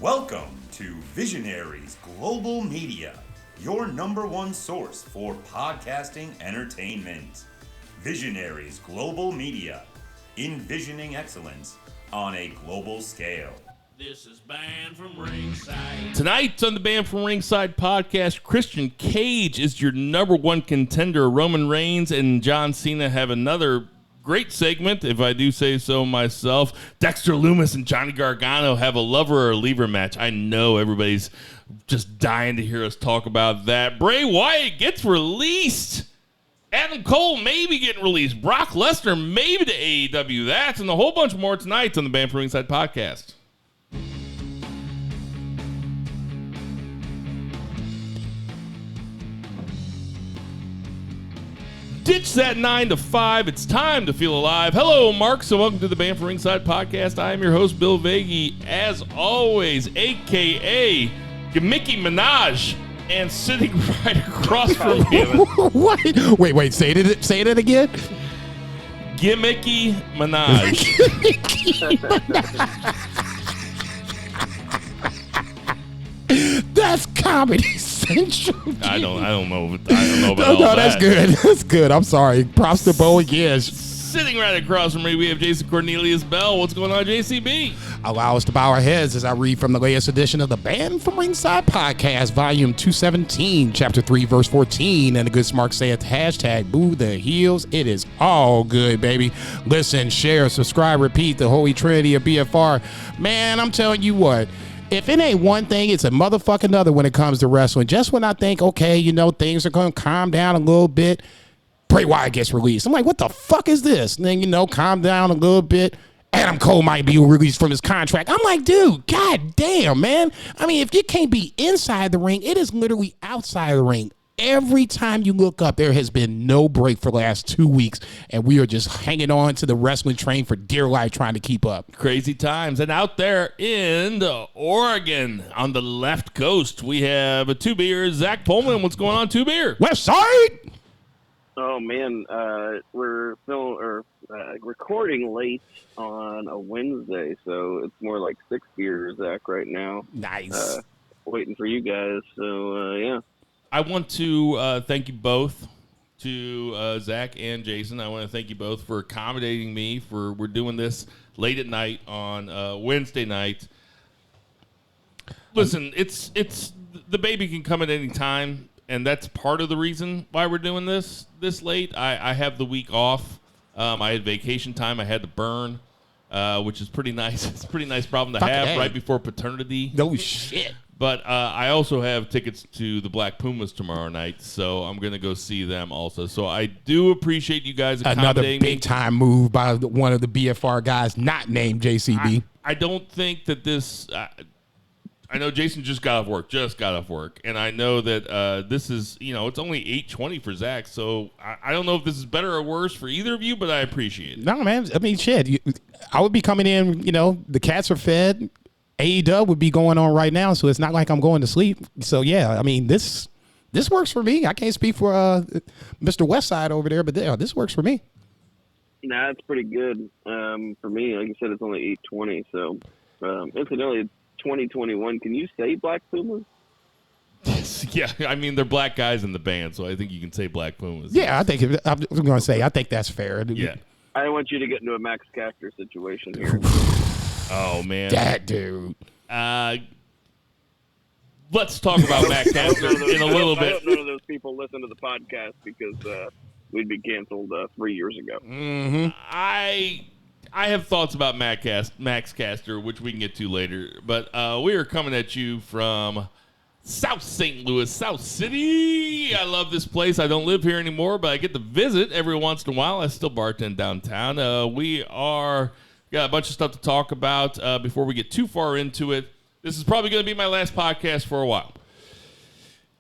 Welcome to Visionaries Global Media, your number one source for podcasting entertainment. Visionaries Global Media, envisioning excellence on a global scale. This is Band from Ringside. Tonight on the Band from Ringside podcast, Christian Cage is your number one contender. Roman Reigns and John Cena have another great segment, if I do say so myself. Dexter Lumis and Johnny Gargano have a lover or leaver match. I know everybody's just dying to hear us talk about that. Bray Wyatt gets released. Adam Cole maybe getting released. Brock Lesnar maybe to AEW. That's and a whole bunch more tonight on the Band from Ringside podcast. Ditch that 9 to 5. It's time to feel alive. Hello, Mark. So welcome to the Band from Ringside podcast. I am your host, Bill Vagey, as always, a.k.a. Mickey Minaj, and sitting right across from me. Wait. Say it again. Gimmicky Minaj. That's Comedy Central. I don't know about all No, that's that. good. That's good. I'm sorry. Props to Bo again. Sitting right across from me, we have Jason Cornelius Bell. What's going on, JCB? Allow us to bow our heads as I read from the latest edition of the Band from Ringside podcast, volume 217, chapter 3, verse 14. And the good smart saith, hashtag boo the heels. It is all good, baby. Listen, share, subscribe, repeat, the holy trinity of BFR. Man, I'm telling you what. If it ain't one thing, it's a motherfucking other when it comes to wrestling. Just when I think, okay, things are going to calm down a little bit, Bray Wyatt gets released. I'm like, what the fuck is this? And then, calm down a little bit. Adam Cole might be released from his contract. I'm like, dude, god damn, man. I mean, if you can't be inside the ring, it is literally outside the ring. Every time you look up, there has been no break for the last 2 weeks, and we are just hanging on to the wrestling train for dear life trying to keep up. Crazy times. And out there in Oregon on the left coast, we have a two-beer, Zach Pullman. What's going on, two-beer? West Side! Oh, man, we're recording late on a Wednesday, so it's more like 6 beers, Zach, right now. Nice. Waiting for you guys, so, yeah. I want to thank you both, to Zach and Jason. I want to thank you both for accommodating me. We're doing this late at night on Wednesday night. Listen, it's the baby can come at any time, and that's part of the reason why we're doing this late. I have the week off. I had vacation time. I had to burn, which is pretty nice. It's a pretty nice problem to have right before paternity. No shit. But I also have tickets to the Black Pumas tomorrow night, so I'm going to go see them also. So I do appreciate you guys accommodating Another big-time move by one of the BFR guys not named JCB. I don't think that this I know Jason just got off work, and I know that this is, it's only 8:20 for Zach, so I don't know if this is better or worse for either of you, but I appreciate it. No, man. I mean, shit. I would be coming in, the cats are fed. AEW would be going on right now, so it's not like I'm going to sleep. So, yeah, I mean, this works for me. I can't speak for Mr. Westside over there, but this works for me. Nah, it's pretty good for me. Like you said, it's only 8:20, so incidentally, it's 2021. Can you say Black Pumas? Yeah, I mean, they're black guys in the band, so I think you can say Black Pumas. Yeah, I think I think that's fair. Yeah. I don't want you to get into a Max Caster situation here. Oh, man. That dude. Let's talk about Matt Caster in a little bit. I hope none of those people listen to the podcast because we'd be canceled 3 years ago. Mm-hmm. I have thoughts about Max Caster, which we can get to later. But we are coming at you from South St. Louis, South City. I love this place. I don't live here anymore, but I get to visit every once in a while. I still bartend downtown. We got a bunch of stuff to talk about before we get too far into it. This is probably going to be my last podcast for a while.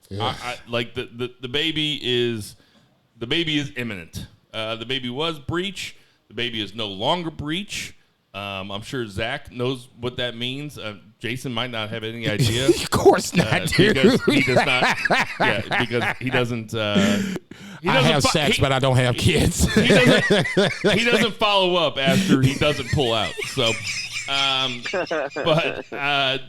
Yeah. The baby is imminent. The baby was breech. The baby is no longer breech. I'm sure Zach knows what that means. Jason might not have any idea. Of course not, dude. Because he does not. Yeah, because he doesn't. I have sex, but I don't have kids. He doesn't follow up after he doesn't pull out. So But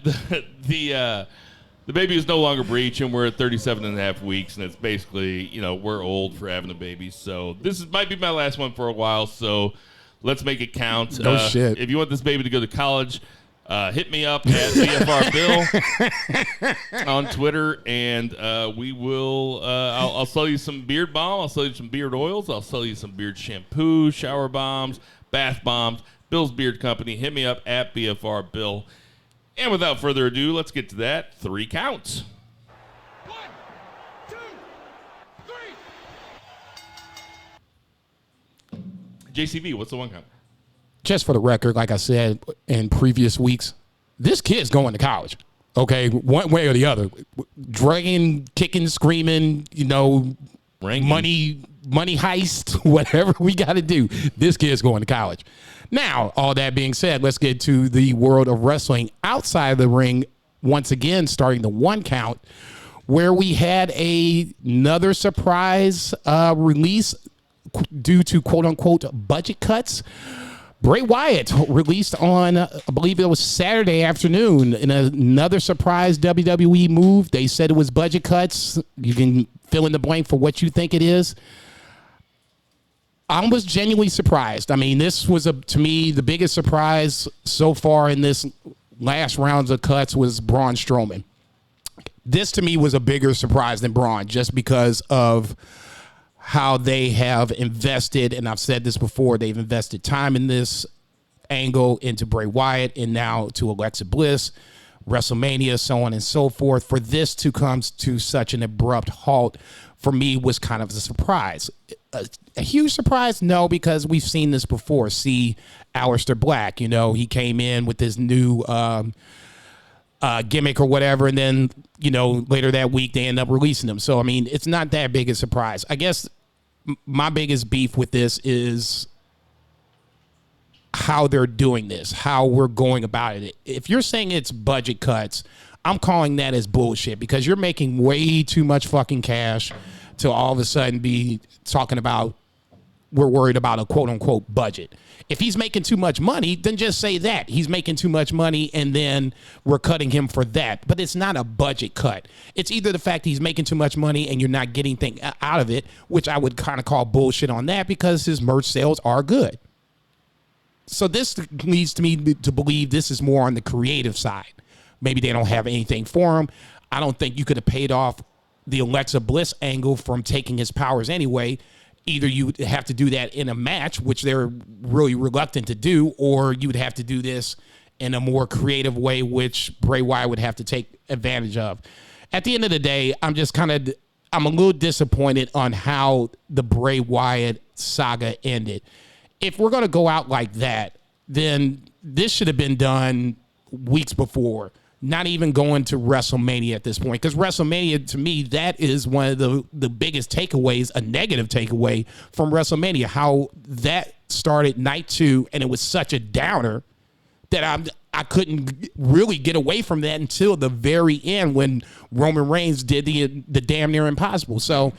the baby is no longer breaching. We're at 37 and a half weeks, and it's basically, we're old for having a baby. So might be my last one for a while. So let's make it count. No shit. If you want this baby to go to college, hit me up at BFR Bill on Twitter, and we will. I'll sell you some beard balm. I'll sell you some beard oils. I'll sell you some beard shampoo, shower bombs, bath bombs. Bill's Beard Company. Hit me up at BFR Bill. And without further ado, let's get to that. 3 counts. 1, 2, 3. JCV, what's the 1 count? Just for the record, like I said in previous weeks, this kid's going to college. Okay, one way or the other. Dragging, kicking, screaming, Ranking. money heist, whatever we got to do. This kid's going to college. Now, all that being said, let's get to the world of wrestling outside of the ring. Once again, starting the 1 count, where we had another surprise release due to quote unquote budget cuts. Bray Wyatt released on, I believe it was Saturday afternoon, in another surprise WWE move. They said it was budget cuts. You can fill in the blank for what you think it is. I was genuinely surprised. I mean, this was, to me, the biggest surprise so far in this last rounds of cuts was Braun Strowman. This, to me, was a bigger surprise than Braun just because of how they have invested, and I've said this before, they've invested time in this angle into Bray Wyatt and now to Alexa Bliss, WrestleMania, so on and so forth. For this to come to such an abrupt halt, for me, was kind of a surprise. A huge surprise? No, because we've seen this before. See Aleister Black, he came in with his new gimmick or whatever, and then, later that week they end up releasing him. So, I mean, it's not that big a surprise. I guess my biggest beef with this is how they're doing this, how we're going about it. If you're saying it's budget cuts, I'm calling that as bullshit, because you're making way too much fucking cash to all of a sudden be talking about we're worried about a quote-unquote budget. If he's making too much money, then just say that. He's making too much money, and then we're cutting him for that. But it's not a budget cut. It's either the fact he's making too much money and you're not getting anything out of it, which I would kind of call bullshit on that, because his merch sales are good. So this leads to me to believe this is more on the creative side. Maybe they don't have anything for him. I don't think you could have paid off the Alexa Bliss angle from taking his powers anyway. Either you would have to do that in a match, which they're really reluctant to do, or you would have to do this in a more creative way, which Bray Wyatt would have to take advantage of. At the end of the day, I'm a little disappointed on how the Bray Wyatt saga ended. If we're going to go out like that, then this should have been done weeks before. Not even going to WrestleMania at this point, because WrestleMania, to me, that is one of the biggest takeaways, a negative takeaway from WrestleMania, how that started night 2, and it was such a downer that I couldn't really get away from that until the very end when Roman Reigns did the damn near impossible. So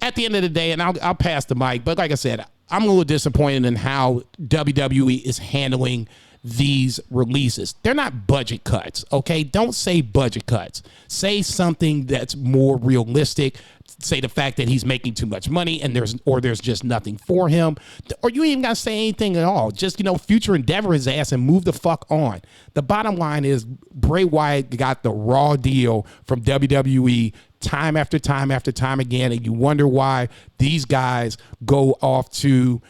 at the end of the day, and I'll pass the mic, but like I said, I'm a little disappointed in how WWE is handling these releases. They're not budget cuts, okay? Don't say budget cuts. Say something that's more realistic. Say the fact that he's making too much money and there's just nothing for him. Or you ain't even got to say anything at all. Just, future endeavor his ass and move the fuck on. The bottom line is Bray Wyatt got the raw deal from WWE time after time after time again, and you wonder why these guys go off to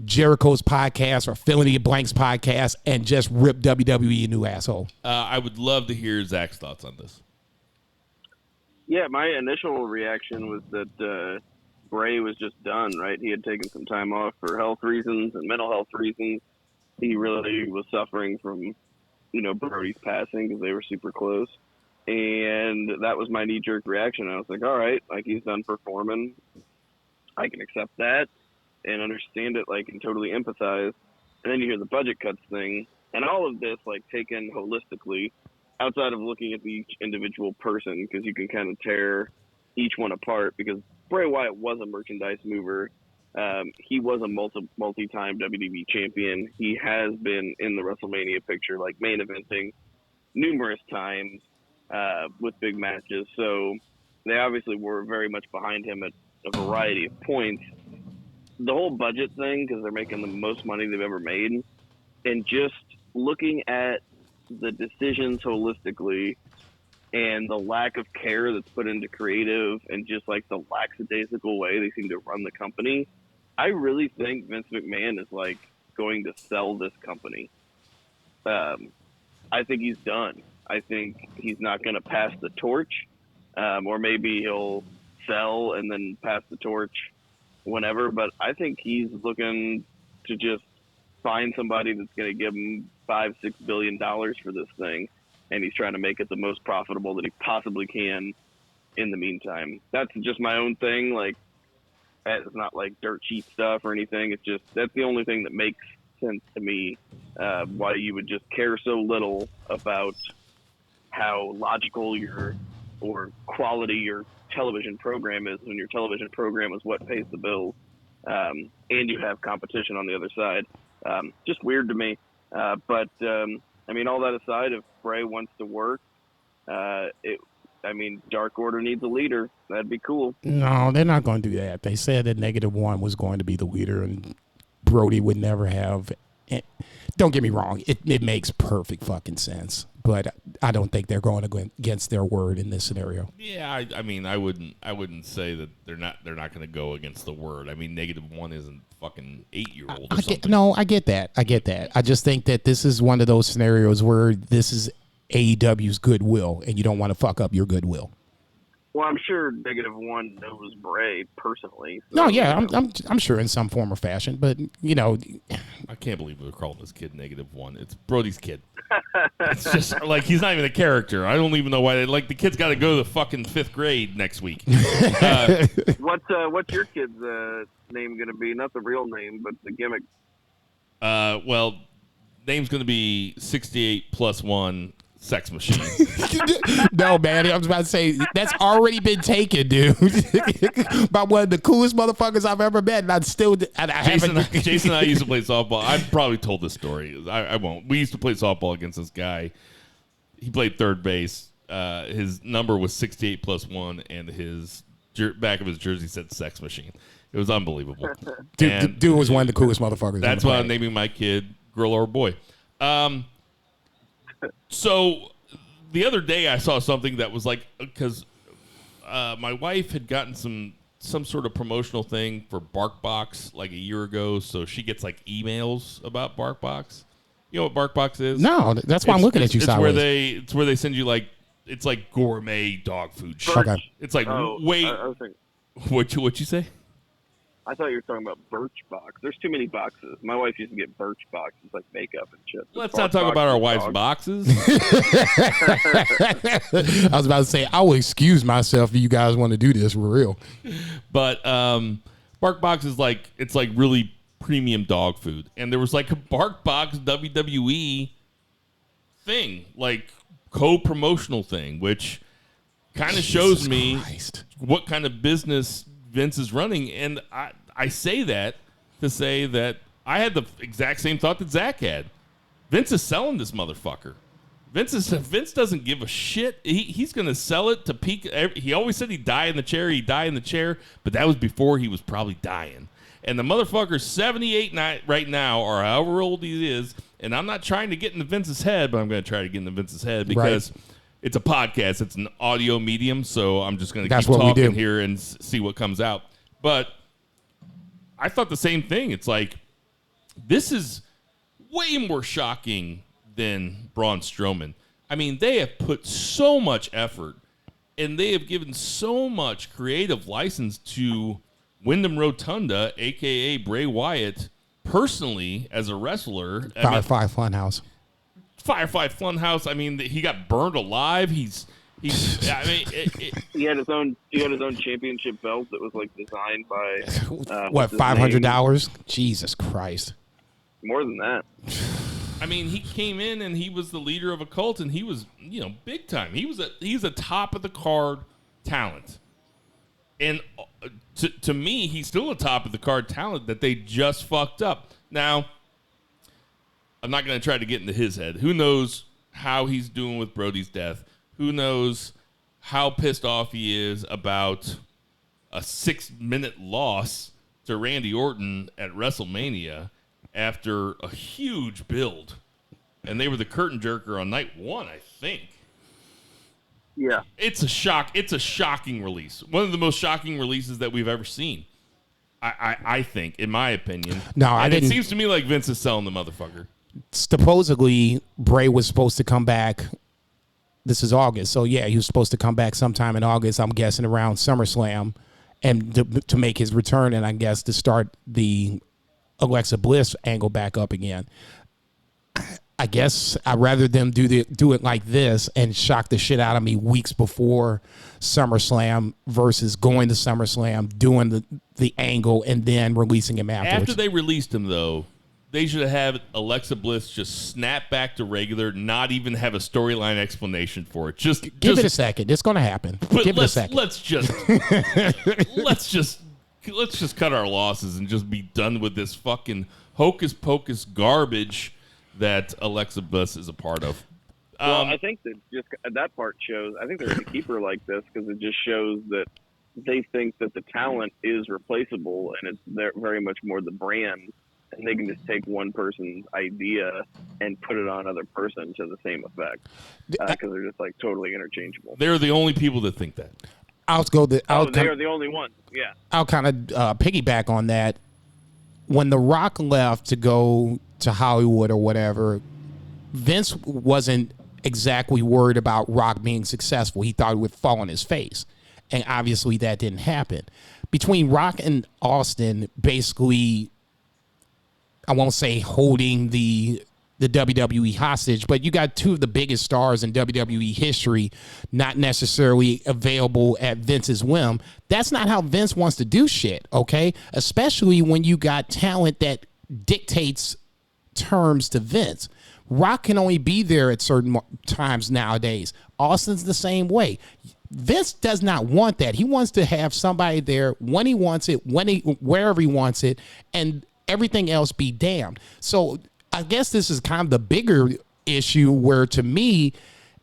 Jericho's podcast or Filling the Blanks podcast and just rip WWE a new asshole. I would love to hear Zach's thoughts on this. Yeah, my initial reaction was that Bray was just done, right? He had taken some time off for health reasons and mental health reasons. He really was suffering from, Brody's passing because they were super close. And that was my knee-jerk reaction. I was like, all right, he's done performing. I can accept that and understand it, and totally empathize. And then you hear the budget cuts thing, and all of this, taken holistically, outside of looking at each individual person, because you can kind of tear each one apart, because Bray Wyatt was a merchandise mover. He was a multi-time WWE champion. He has been in the WrestleMania picture, like main eventing numerous times with big matches. So they obviously were very much behind him at a variety of points. The whole budget thing, because they're making the most money they've ever made, and just looking at the decisions holistically and the lack of care that's put into creative and just like the lackadaisical way they seem to run the company, I really think Vince McMahon is like going to sell this company. I think he's done. I think he's not going to pass the torch, or maybe he'll sell and then pass the torch whenever. But I think he's looking to just find somebody that's going to give him $5-6 billion for this thing, and he's trying to make it the most profitable that he possibly can in the meantime. That's just my own thing. Like, it's not like dirt cheap stuff or anything. It's just, that's the only thing that makes sense to me, why you would just care so little about how logical or quality your television program is when your television program is what pays the bills, and you have competition on the other side. Just weird to me. But I mean, all that aside, if Bray wants to work, Dark Order needs a leader. That'd be cool. No, they're not going to do that. They said that -1 was going to be the leader, and Brody would never have. Don't get me wrong; it makes perfect fucking sense. But I don't think they're going to go against their word in this scenario. Yeah, I mean, I wouldn't say that they're not going to go against the word. I mean, -1 isn't fucking 8-year-old. I get that. I just think that this is one of those scenarios where this is AEW's goodwill, and you don't want to fuck up your goodwill. Well, I'm sure -1 knows Bray personally. So, no, yeah, I'm sure in some form or fashion, but you know, I can't believe they're calling this kid -1. It's Brody's kid. It's just like he's not even a character. I don't even know why. The kid's got to go to the fucking 5th grade next week. What's your kid's name going to be? Not the real name, but the gimmick. Well, name's going to be 68+1. Sex machine. No, man, I was about to say that's already been taken, dude. By one of the coolest motherfuckers I've ever met, and Jason and I used to play softball. I've probably told this story. I won't. We used to play softball against this guy. He played third base. His number was 68+1, and his back of his jersey said "sex machine." It was unbelievable. Dude was one of the coolest motherfuckers. That's why I'm naming my kid, girl or boy. So the other day I saw something that was like, because my wife had gotten some sort of promotional thing for BarkBox like a year ago, so she gets like emails about BarkBox. You know what BarkBox is? No, that's why I'm looking at you sideways. It's where they send you it's like gourmet dog food shit. Okay. It's like what you say? I thought you were talking about Birchbox. There's too many boxes. My wife used to get Birchbox. It's like makeup and shit. Let's not talk about our wife's boxes. I was about to say, I will excuse myself if you guys want to do this for real. But BarkBox is it's like really premium dog food. And there was like a BarkBox WWE thing, like co-promotional thing, which kind of shows me what kind of business Vince is running. And I say that to say that I had the exact same thought that Zach had. Vince is selling this motherfucker. Vince doesn't give a shit. He's going to sell it to peak. He always said he'd die in the chair, but that was before he was probably dying. And the motherfucker's 78 right now, or however old he is, and I'm not trying to get into Vince's head, but I'm going to try to get into Vince's head because it's a podcast. It's an audio medium, so I'm just going to keep talking here and see what comes out. But I thought the same thing. It's like, this is way more shocking than Braun Strowman. I mean, they have put so much effort, and they have given so much creative license to Wyndham Rotunda, a.k.a. Bray Wyatt, personally, as a wrestler. Firefly Funhouse. Firefly Funhouse. I mean, he got burned alive. He's. I mean, he had his own championship belt that was like designed by what, $500? Jesus Christ! More than that. I mean, he came in and he was the leader of a cult, and he was, big time. He's a top of the card talent. And to me, he's still a top of the card talent that they just fucked up. Now, I'm not going to try to get into his head. Who knows how he's doing with Brody's death? Who knows how pissed off he is about a 6-minute loss to Randy Orton at WrestleMania after a huge build. And they were the curtain jerker on night 1, I think. Yeah. It's a shock. It's a shocking release. One of the most shocking releases that we've ever seen. I think, in my opinion. No, I didn't. It seems to me like Vince is selling the motherfucker. Supposedly, Bray was supposed to come back. This is August. So, yeah, he was supposed to come back sometime in August, I'm guessing around SummerSlam, and to make his return, and I guess to start the Alexa Bliss angle back up again. I guess I'd rather them do it like this and shock the shit out of me weeks before SummerSlam versus going to SummerSlam, doing the angle, and then releasing him afterwards. After they released him, though, they should have had Alexa Bliss just snap back to regular, not even have a storyline explanation for it. Just give it a second. It's going to happen. But Give it a second. Let's just cut our losses and just be done with this fucking hocus pocus garbage that Alexa Bliss is a part of. Well, I think that just that part shows. I think they're going to keep her like this because it just shows that they think that the talent is replaceable, and it's very much more the brand, and they can just take one person's idea and put it on another person to the same effect because they're just like totally interchangeable. They're the only people that think that. They are the only ones. Yeah. I'll kind of piggyback on that. When The Rock left to go to Hollywood or whatever, Vince wasn't exactly worried about Rock being successful. He thought it would fall on his face. And obviously that didn't happen. Between Rock and Austin, basically, I won't say holding the WWE hostage, but you got two of the biggest stars in WWE history not necessarily available at Vince's whim. That's not how Vince wants to do shit, okay? Especially when you got talent that dictates terms to Vince. Rock can only be there at certain times nowadays. Austin's the same way. Vince does not want that. He wants to have somebody there when he wants it, wherever he wants it, and everything else be damned. So I guess this is kind of the bigger issue where, to me,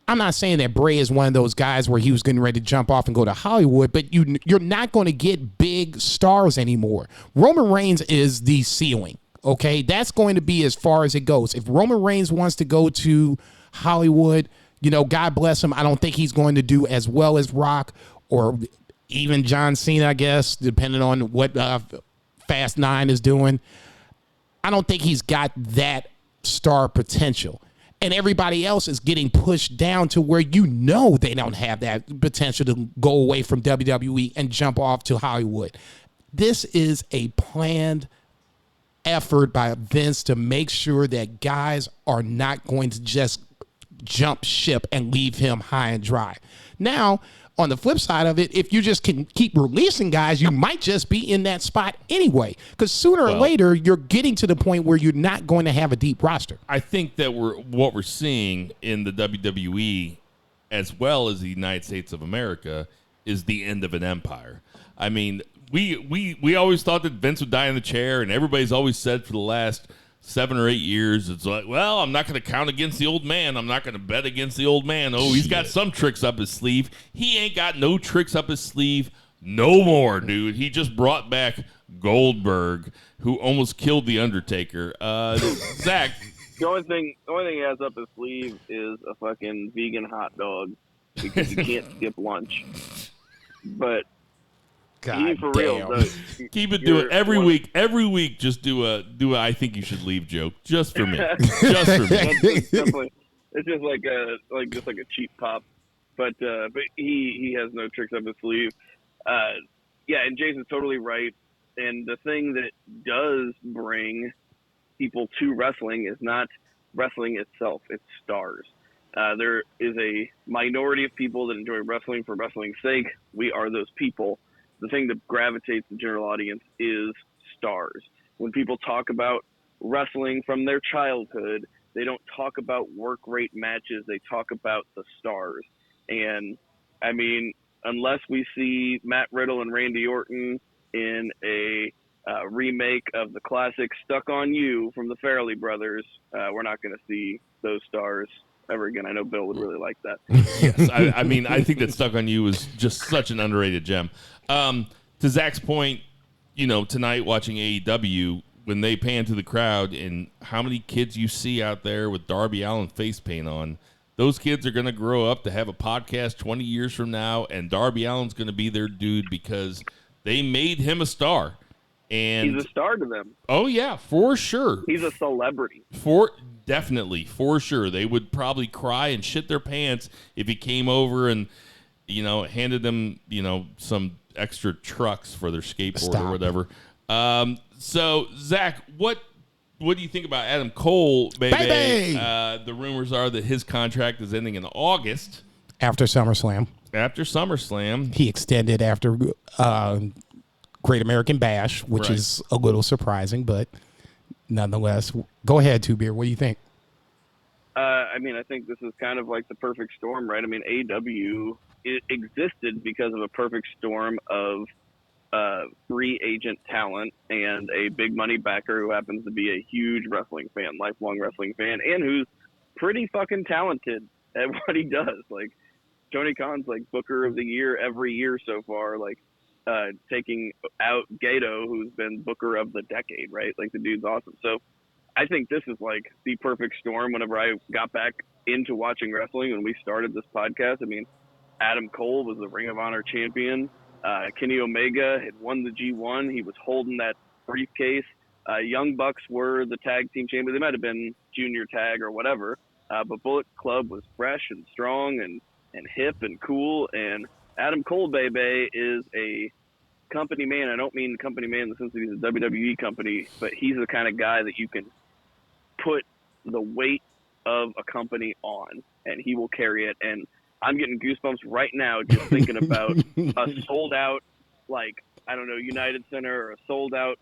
I'm not saying that Bray is one of those guys where he was getting ready to jump off and go to Hollywood, but you're not going to get big stars anymore. Roman Reigns is the ceiling, okay? That's going to be as far as it goes. If Roman Reigns wants to go to Hollywood, God bless him. I don't think he's going to do as well as Rock or even John Cena, I guess, depending on what Fast 9 is doing. I don't think he's got that star potential. And everybody else is getting pushed down to where they don't have that potential to go away from WWE and jump off to Hollywood. This is a planned effort by Vince to make sure that guys are not going to just jump ship and leave him high and dry. Now, on the flip side of it, if you just can keep releasing guys, you might just be in that spot anyway. Because sooner or later, you're getting to the point where you're not going to have a deep roster. I think that what we're seeing in the WWE, as well as the United States of America, is the end of an empire. I mean, we always thought that Vince would die in the chair, and everybody's always said for the last 7 or 8 years, it's like, well, I'm not going to count against the old man. I'm not going to bet against the old man. Oh, he's got some tricks up his sleeve. He ain't got no tricks up his sleeve no more, dude. He just brought back Goldberg, who almost killed The Undertaker. Zach. The only thing he has up his sleeve is a fucking vegan hot dog because you can't skip lunch. But God for damn. real, Keep it doing every week. Every week, just do a I think you should leave joke just for me. Just for me. It's just like a cheap pop, but he has no tricks up his sleeve. Yeah, and Jason's totally right. And the thing that does bring people to wrestling is not wrestling itself; it's stars. There is a minority of people that enjoy wrestling for wrestling's sake. We are those people. The thing that gravitates the general audience is stars. When people talk about wrestling from their childhood, they don't talk about work rate matches. They talk about the stars. And, I mean, unless we see Matt Riddle and Randy Orton in a remake of the classic Stuck on You from the Farrelly Brothers, we're not going to see those stars ever again. I know Bill would really like that. Yes, I mean, I think that Stuck on You is just such an underrated gem. To Zach's point, tonight watching AEW, when they pan to the crowd and how many kids you see out there with Darby Allin face paint on, those kids are going to grow up to have a podcast 20 years from now, and Darby Allin's going to be their dude because they made him a star. And he's a star to them. Oh, yeah, for sure. He's a celebrity. Definitely, for sure. They would probably cry and shit their pants if he came over and, handed them, some extra trucks for their skateboard or whatever. So, Zach, what do you think about Adam Cole, baby? The rumors are that his contract is ending in August. After SummerSlam. He extended after Great American Bash, which is a little surprising, but nonetheless. Go ahead, Two Beer. What do you think? I think this is kind of like the perfect storm, right? I mean, AEW existed because of a perfect storm of free agent talent and a big money backer who happens to be a huge wrestling fan, lifelong wrestling fan, and who's pretty fucking talented at what he does. Like, Tony Khan's like Booker of the Year every year so far, like taking out Gato, who's been Booker of the Decade, right? Like, the dude's awesome. So I think this is like the perfect storm. Whenever I got back into watching wrestling when we started this podcast, I mean, Adam Cole was the Ring of Honor champion. Kenny Omega had won the G1. He was holding that briefcase. Young Bucks were the tag team champions. They might have been junior tag or whatever, but Bullet Club was fresh and strong and hip and cool. And Adam Cole, baby, is a company man. I don't mean company man in the sense that he's a WWE company, but he's the kind of guy that you can put the weight of a company on, and he will carry it. And I'm getting goosebumps right now just thinking about a sold out, like, I don't know, United Center or a sold out,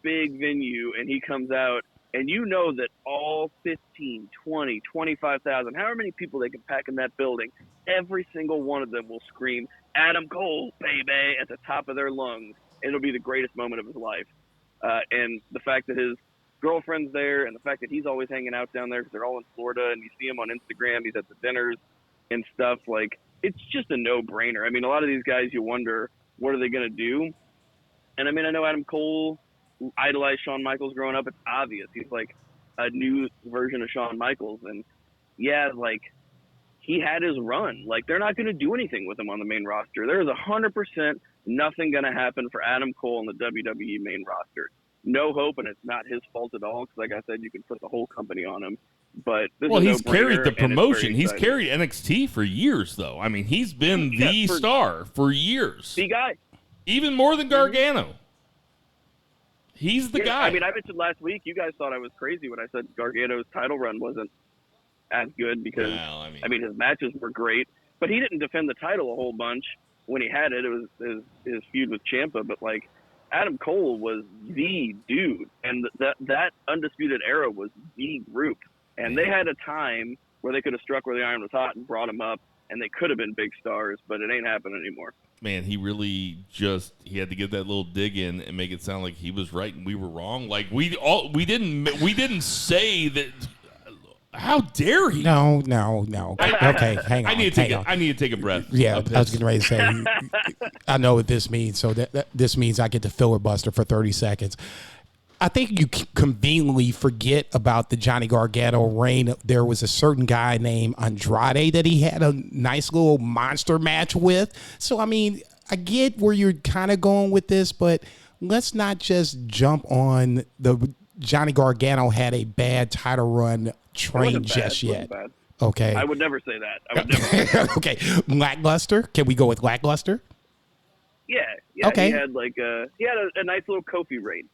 big venue, and he comes out, and that all 15, 20, 25,000, however many people they can pack in that building, every single one of them will scream, Adam Cole, baby, at the top of their lungs. It'll be the greatest moment of his life. And the fact that his girlfriend's there and the fact that he's always hanging out down there because they're all in Florida and you see him on Instagram, he's at the dinners and stuff, like, it's just a no-brainer. I mean, a lot of these guys, you wonder, what are they going to do? And I mean, I know Adam Cole idolized Shawn Michaels growing up. It's obvious. He's like a new version of Shawn Michaels. And yeah, like, he had his run. Like, they're not going to do anything with him on the main roster. There is 100% nothing going to happen for Adam Cole on the WWE main roster. No hope, and it's not his fault at all, because like I said, you can put the whole company on him. But he's carried the promotion. He's carried NXT for years, though. I mean, he's been the star for years. The guy. Even more than Gargano. He's the guy. I mean, I mentioned last week, you guys thought I was crazy when I said Gargano's title run wasn't as good because, his matches were great, but he didn't defend the title a whole bunch when he had it. It was his feud with Ciampa, but, like, Adam Cole was the dude, and that Undisputed Era was the group. And they had a time where they could have struck where the iron was hot and brought him up, and they could have been big stars, but it ain't happening anymore. Man, he really he had to get that little dig in and make it sound like he was right and we were wrong. Like, we didn't say that. How dare he? No. Okay, hang on. I need to take a breath. Yeah, I was getting ready to say. I know what this means. So this means I get to filibuster for 30 seconds. I think you conveniently forget about the Johnny Gargano reign. There was a certain guy named Andrade that he had a nice little monster match with. So, I mean, I get where you're kind of going with this, but let's not just jump on the Johnny Gargano had a bad title run train just yet. Okay. I would never say that. I would never. Okay. Lackluster? Can we go with lackluster? Yeah. Okay. He had a nice little Kofi reign.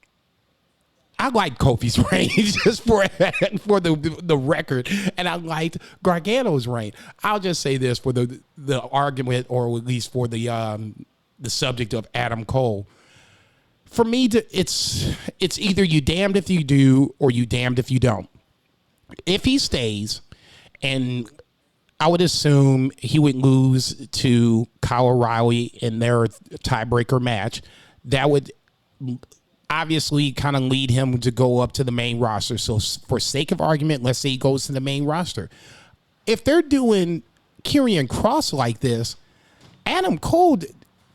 I liked Kofi's reign just for the record, and I liked Gargano's reign. I'll just say this for the argument, or at least for the subject of Adam Cole. For me, it's either you damned if you do or you damned if you don't. If he stays, and I would assume he would lose to Kyle O'Reilly in their tiebreaker match. That would obviously kind of lead him to go up to the main roster. So for sake of argument, let's say he goes to the main roster. If they're doing Karrion Kross like this, Adam Cole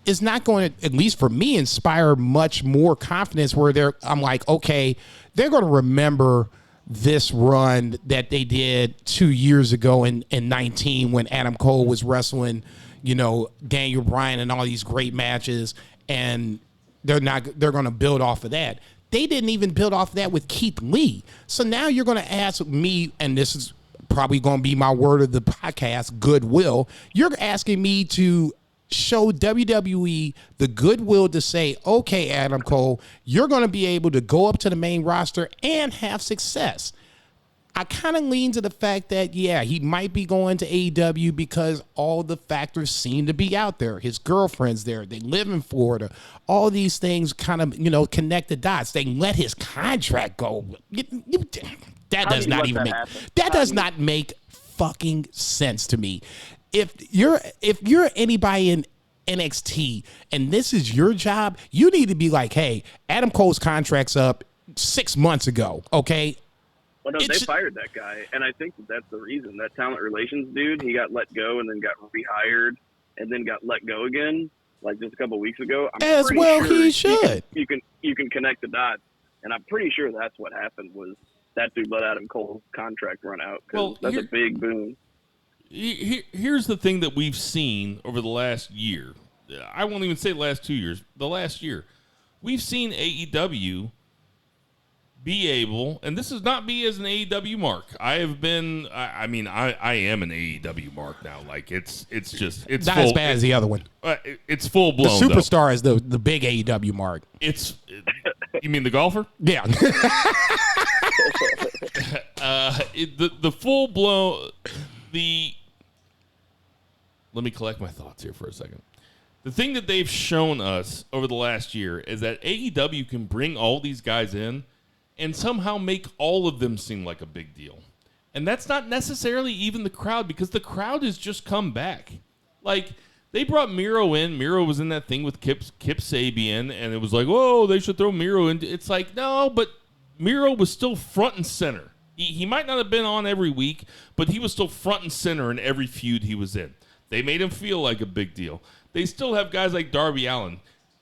is not going to, at least for me, inspire much more confidence where I'm like, okay, they're going to remember this run that they did 2 years ago in 19 when Adam Cole was wrestling, Daniel Bryan and all these great matches, and they're going to build off of that. They didn't even build off of that with Keith Lee. So now you're going to ask me, and this is probably going to be my word of the podcast, goodwill. You're asking me to show WWE the goodwill to say, okay, Adam Cole, you're going to be able to go up to the main roster and have success. I kind of lean to the fact that, yeah, he might be going to AEW because all the factors seem to be out there. His girlfriend's there. They live in Florida. All these things kind of, connect the dots. They let his contract go. That does not make fucking sense to me. If you're anybody in NXT and this is your job, you need to be like, hey, Adam Cole's contract's up 6 months ago, okay? Well, no, they fired that guy, and I think that's the reason. That talent relations dude, he got let go and then got rehired and then got let go again, like just a couple of weeks ago. As well, sure he should. You can connect the dots, and I'm pretty sure that's what happened was that dude let Adam Cole's contract run out because that's a big boon. Here's the thing that we've seen over the last year. I won't even say the last 2 years. The last year. We've seen AEW be able, and this is not me as an AEW mark. I have been, I am an AEW mark now. Like, it's not as bad as the other one. It's full blown. The superstar is the big AEW mark. You mean the golfer? Yeah. The full blown, let me collect my thoughts here for a second. The thing that they've shown us over the last year is that AEW can bring all these guys in and somehow make all of them seem like a big deal. And that's not necessarily even the crowd, because the crowd has just come back. Like, they brought Miro in. Miro was in that thing with Kip Sabian, and it was like, oh, they should throw Miro in. It's like, no, but Miro was still front and center. He might not have been on every week, but he was still front and center in every feud he was in. They made him feel like a big deal. They still have guys like Darby Allin.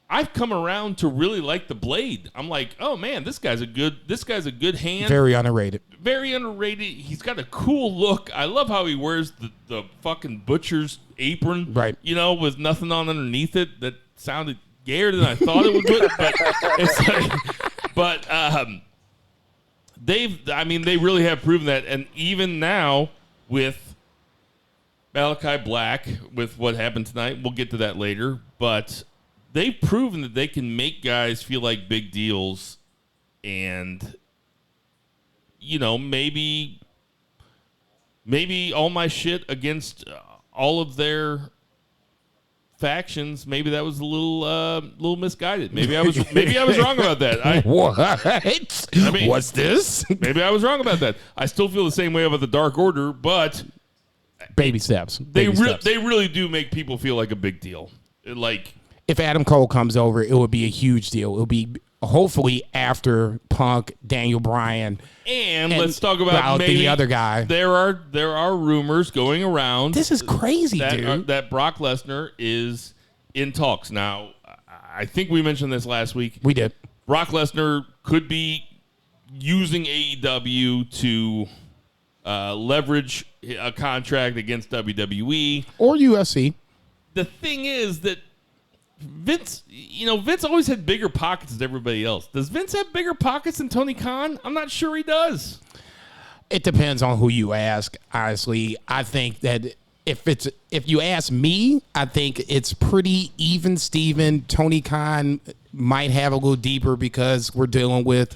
I've come around to really like the Blade. I'm like, oh man, this guy's a good hand. Very underrated. Very underrated. He's got a cool look. I love how he wears the fucking butcher's apron. Right. With nothing on underneath it. That sounded gayer than I thought it would. They really have proven that. And even now with Malachi Black, with what happened tonight, we'll get to that later, but they've proven that they can make guys feel like big deals, and maybe all my shit against all of their factions, maybe that was a little misguided. Maybe I was wrong about that. What? What's this? Maybe I was wrong about that. I still feel the same way about the Dark Order, but baby steps. They really do make people feel like a big deal. Like, if Adam Cole comes over, it would be a huge deal. It will be hopefully after Punk, Daniel Bryan, and let's talk about maybe the other guy. There are rumors going around. This is crazy, dude. That Brock Lesnar is in talks. Now, I think we mentioned this last week. We did. Brock Lesnar could be using AEW to leverage a contract against WWE or UFC. The thing is that Vince always had bigger pockets than everybody else. Does Vince have bigger pockets than Tony Khan? I'm not sure he does. It depends on who you ask. Honestly, I think that if you ask me, I think it's pretty even Steven. Tony Khan might have a little deeper because we're dealing with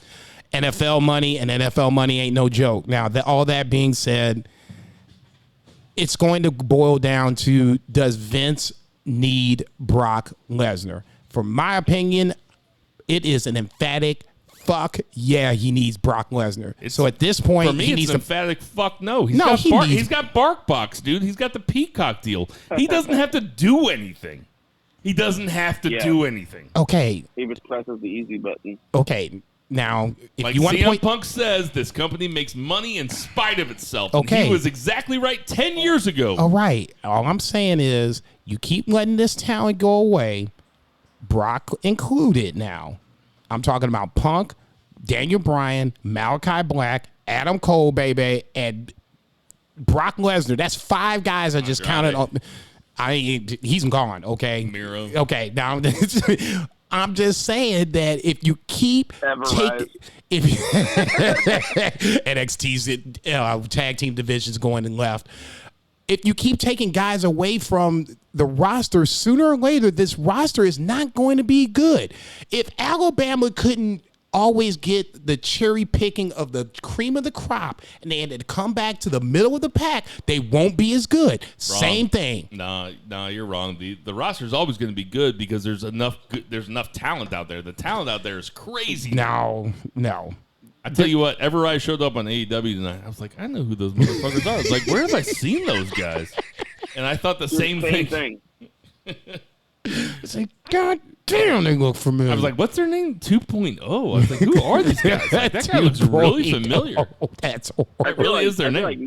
NFL money, and NFL money ain't no joke. Now, all that being said, it's going to boil down to, does Vince need Brock Lesnar? For my opinion, it is an emphatic fuck yeah, he needs Brock Lesnar. So at this point, for me, he it's needs an emphatic fuck no. He's got BarkBox, dude. He's got the Peacock deal. He doesn't have to do anything. He doesn't have to do anything. Okay. He just presses the easy button. Okay. Now, if like you want to CM Punk says, this company makes money in spite of itself. Okay. And he was exactly right 10 years ago. All right. All I'm saying is you keep letting this talent go away, Brock included now. I'm talking about Punk, Daniel Bryan, Malachi Black, Adam Cole, baby, and Brock Lesnar. That's 5 guys I just counted on. He's gone, okay? Miro. Okay, now I'm just saying that if you keep taking, NXT's tag team division's going and left. If you keep taking guys away from the roster, sooner or later, this roster is not going to be good. If Alabama couldn't always get the cherry picking of the cream of the crop and they had to come back to the middle of the pack, they won't be as good. Wrong. Same thing. No, you're wrong. The roster is always going to be good because there's enough talent out there. The talent out there is crazy. No. I tell you what, ever I showed up on AEW tonight, I was like, I know who those motherfuckers are. I was like, where have I seen those guys? And I thought the same thing. It's like, God damn, they look familiar. I was like, what's their name? 2.0. I was like, who are these guys? Like, that guy looks really familiar. That's It really is their name.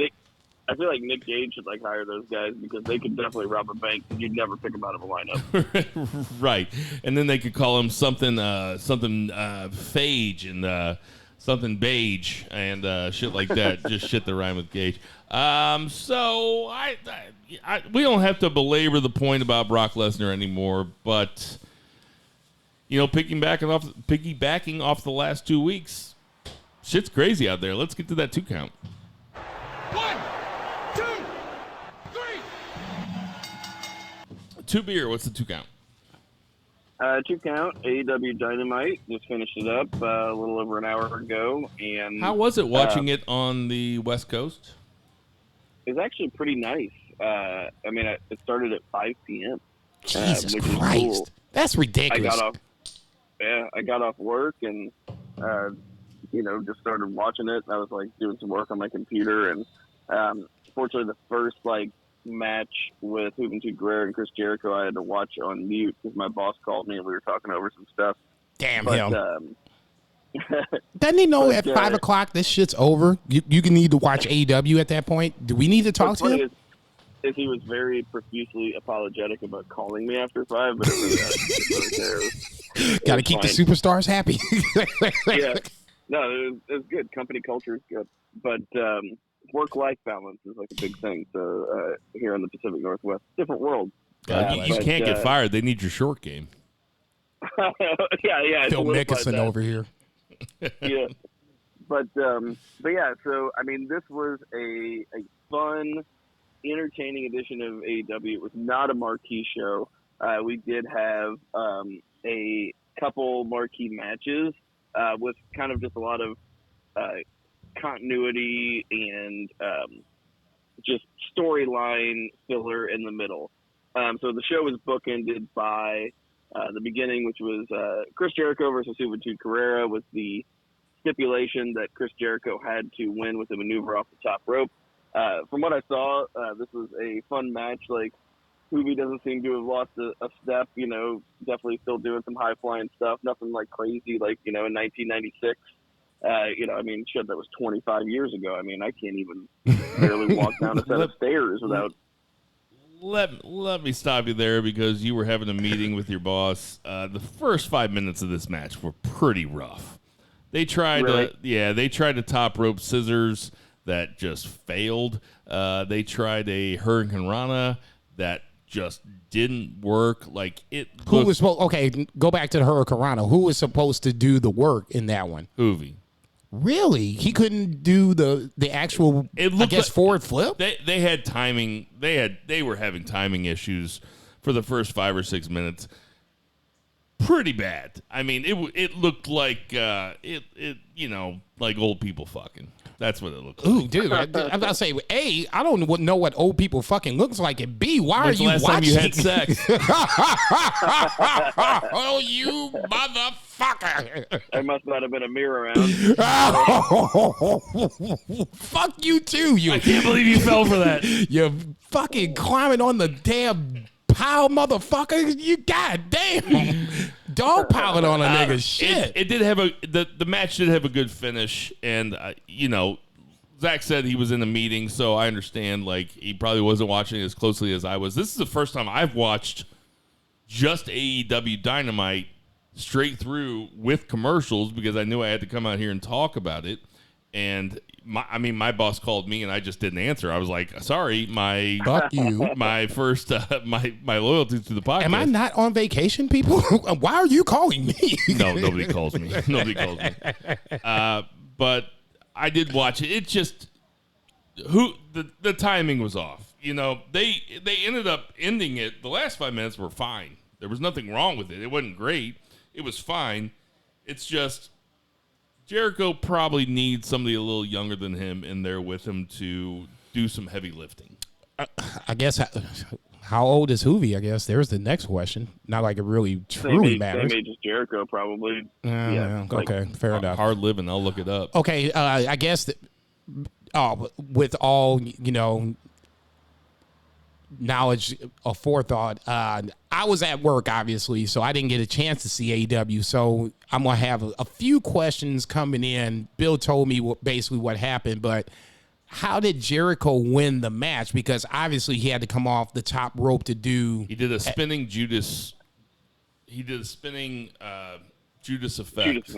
I feel like Nick Gage should hire those guys because they could definitely rob a bank and you'd never pick them out of a lineup. Right. And then they could call him something Phage and something beige and shit like that. Just shit that rhyme with Gage. So we don't have to belabor the point about Brock Lesnar anymore, but piggybacking off the last 2 weeks, shit's crazy out there. Let's get to that 2 count. 1, 2, 3. 2 beer. What's the 2 count? 2 count. AEW Dynamite just finished it up a little over an hour ago, and how was it watching it on the West Coast? It was actually pretty nice. It started at 5 p.m. Jesus which Christ, is cool. That's ridiculous. I got off work and just started watching it. I was doing some work on my computer, and fortunately, the first match with Juventud Guerrero and Chris Jericho, I had to watch on mute because my boss called me and we were talking over some stuff. Damn him. Doesn't he know at 5 o'clock this shit's over? You can need to watch AEW at that point. Do we need to talk to him? Is he was very profusely apologetic about calling me after 5, but it really got to keep the superstars happy. Yeah, no, it was good. Company culture is good, but work-life balance is a big thing. So here in the Pacific Northwest, different world. You can't get fired. They need your short game. yeah. Phil Mickelson over here. Yeah, but yeah. So this was a fun, entertaining edition of AEW. It was not a marquee show. We did have a couple marquee matches with kind of just a lot of continuity and just storyline filler in the middle. So the show was bookended by the beginning, which was Chris Jericho versus Juventud Guerrero, with the stipulation that Chris Jericho had to win with a maneuver off the top rope. From what I saw, this was a fun match. Juvi doesn't seem to have lost a step, definitely still doing some high-flying stuff, nothing crazy in 1996. Shit, that was 25 years ago. I can't even barely walk down a set of stairs without... Let me stop you there because you were having a meeting with your boss. The first 5 minutes of this match were pretty rough. They tried to top rope scissors that just failed. They tried a Hurricane Rana that just didn't work. Who was supposed? Okay, go back to the Hurricane Rana. Who was supposed to do the work in that one? Juvi. Really? He couldn't do the actual, forward flip? They had timing. They were having timing issues for the first 5 or 6 minutes. pretty bad. I mean, it looked like like old people fucking. That's what it looked like. Ooh, dude, I'm about to say, A, I don't know what old people fucking looks like, and B, why When's are you the last watching? time you had sex? Oh, you motherfucker. There must not have been a mirror around. Fuck you, too. I can't believe you fell for that. You're fucking climbing on the damn pile, motherfucker. You goddamn dog piling on a nigga. Shit. It did have the match did have a good finish, and Zach said he was in a meeting, so I understand. Like, he probably wasn't watching as closely as I was. This is the first time I've watched just AEW Dynamite straight through with commercials because I knew I had to come out here and talk about it. And my boss called me and I just didn't answer. I was like, sorry, Fuck you. my first my loyalty to the podcast. Am I not on vacation, people? Why are you calling me? No, nobody calls me. Nobody calls me. But I did watch it. It just the timing was off. They ended up ending it. The last 5 minutes were fine. There was nothing wrong with it. It wasn't great. It was fine. It's just Jericho probably needs somebody a little younger than him in there with him to do some heavy lifting. I guess how old is Hoovy? I guess there's the next question. Not like it really truly matters. Same age as Jericho, probably. Okay, fair enough. Hard living. I'll look it up. Okay, I guess with all knowledge of forethought, I was at work obviously, so I didn't get a chance to see AEW. So I'm gonna have a few questions coming in. Bill told me basically what happened, but how did Jericho win the match? Because obviously he had to come off the top rope to do. He did a spinning Judas. He did a spinning Judas effect.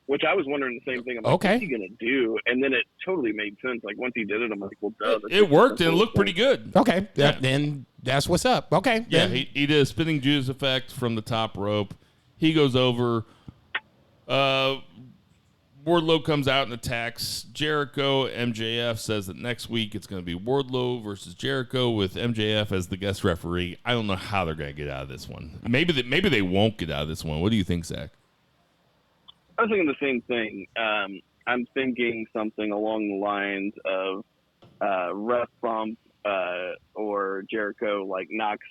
Which I was wondering the same thing. I'm like, what's he going to do? And then it totally made sense. Like, once he did it, I'm like, well, duh. It worked and it looked pretty good. Okay. Then that's what's up. Okay. Yeah, he did a spinning Judas effect from the top rope. He goes over. Wardlow comes out and attacks Jericho. MJF says that next week it's going to be Wardlow versus Jericho with MJF as the guest referee. I don't know how they're going to get out of this one. Maybe they won't get out of this one. What do you think, Zach? I was thinking the same thing. I'm thinking something along the lines of ref bump or Jericho knocks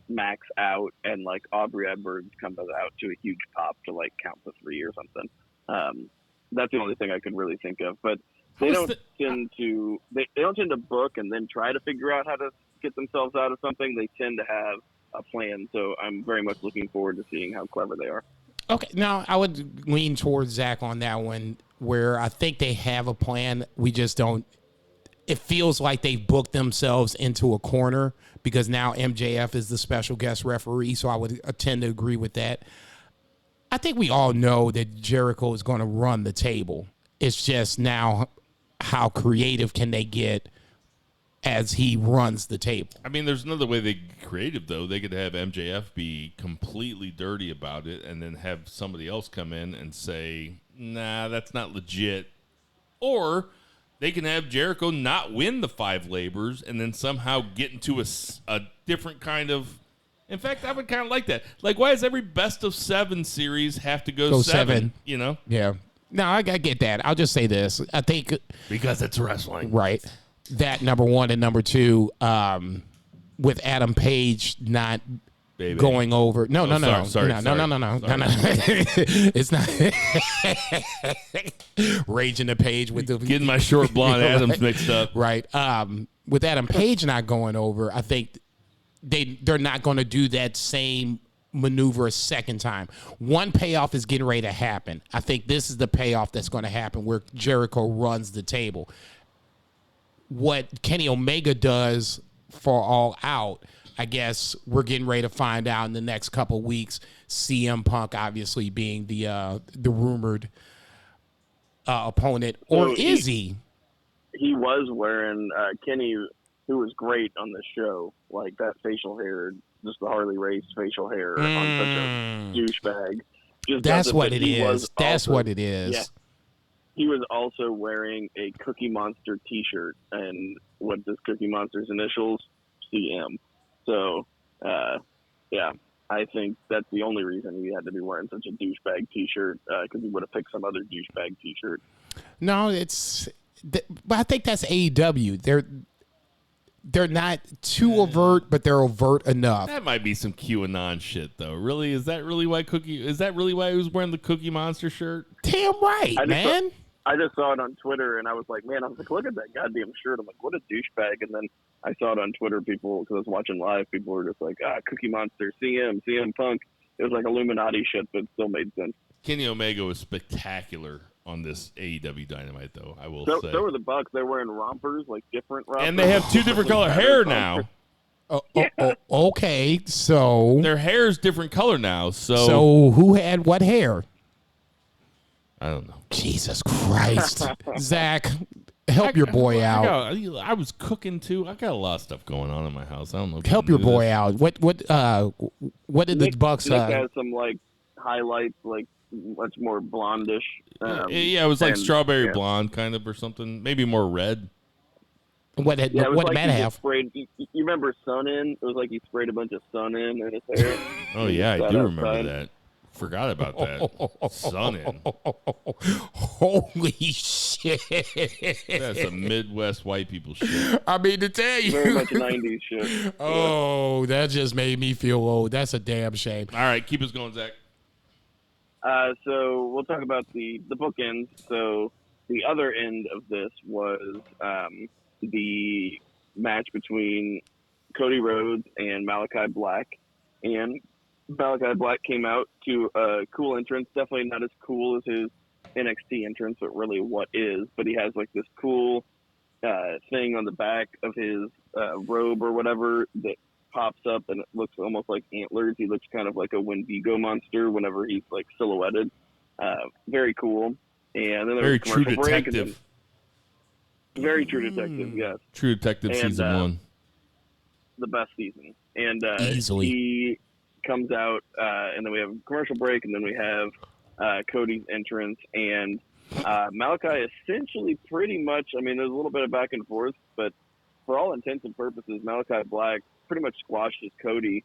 Max out and Aubrey Edwards comes out to a huge pop to count to 3 or something. That's the only thing I could really think of. But they don't tend to book and then try to figure out how to get themselves out of something. They tend to have a plan. So I'm very much looking forward to seeing how clever they are. Okay, now I would lean towards Zach on that one, where I think they have a plan. We just don't. It feels like they've booked themselves into a corner because now MJF is the special guest referee. So I would tend to agree with that. I think we all know that Jericho is going to run the table. It's just now how creative can they get as he runs the table. I mean, there's another way they get creative, though. They could have MJF be completely dirty about it and then have somebody else come in and say, nah, that's not legit. Or they can have Jericho not win the 5 labors and then somehow get into a different kind of... In fact, I would kind of like that. Why does every best of 7 series have to go 7? Yeah. No, I get that. I'll just say this. I think... Because it's wrestling. Right. That, number one, and number two, with Adam Page not going over. No. Sorry. It's not raging the Page with the getting my short blonde Adams mixed up. Right. With Adam Page not going over, I think they're not going to do that same maneuver a second time. One payoff is getting ready to happen. I think this is the payoff that's going to happen where Jericho runs the table. What Kenny Omega does for All Out, I guess we're getting ready to find out in the next couple of weeks. CM Punk obviously being the rumored opponent, or is he? He was wearing Kenny, who was great on the show, that facial hair, just the Harley Race facial hair on such a douchebag. That's what it is. That's what it is. Yeah. He was also wearing a Cookie Monster T-shirt, and what does Cookie Monster's initials? CM. So, yeah, I think that's the only reason he had to be wearing such a douchebag T-shirt, because he would have picked some other douchebag T-shirt. No, but I think that's AEW. They're not too overt, but they're overt enough. That might be some QAnon shit, though. Really, is that really why he was wearing the Cookie Monster shirt? Damn right, man. I just saw it on Twitter, and I was like, man, I was like, look at that goddamn shirt. I'm like, what a douchebag. And then I saw it on Twitter, people, because I was watching live, people were just like, Cookie Monster, CM Punk. It was like Illuminati shit, but it still made sense. Kenny Omega was spectacular on this AEW Dynamite, though, I will say. So were the Bucks. They're wearing rompers, like different rompers. And they have two different color hair now. Okay, so their hair is different color now. So who had what hair? I don't know. Jesus Christ. Zach, help your boy out. I was cooking, too. I got a lot of stuff going on in my house. I don't know. Help your boy out. What did the Bucks... Nick has some, like, highlights, like, much more blondish. It was like strawberry blonde kind of or something. Maybe more red. What did Matt have? You remember Sun In? It was like he sprayed a bunch of Sun In his hair. Oh, yeah, I do remember that. Forgot about that. Sun In. Holy shit. That's some Midwest white people shit. I mean, to tell you. Very much 90s shit. Oh, that just made me feel old. That's a damn shame. All right, keep us going, Zach. So we'll talk about the bookends. So the other end of this was the match between Cody Rhodes and Malachi Black. And Malachi Black came out to a cool entrance. Definitely not as cool as his NXT entrance, but really what is. But he has like this cool thing on the back of his robe or whatever that pops up, and it looks almost like antlers. He looks kind of like a Wendigo monster whenever he's like silhouetted. Very cool. And then very true detective. Very true detective, yes. True Detective season 1. The best season. And easily. He comes out, and then we have a commercial break, and then we have Cody's entrance. And Malachi essentially pretty much, I mean, there's a little bit of back and forth, but for all intents and purposes, Malachi Black pretty much squashes Cody,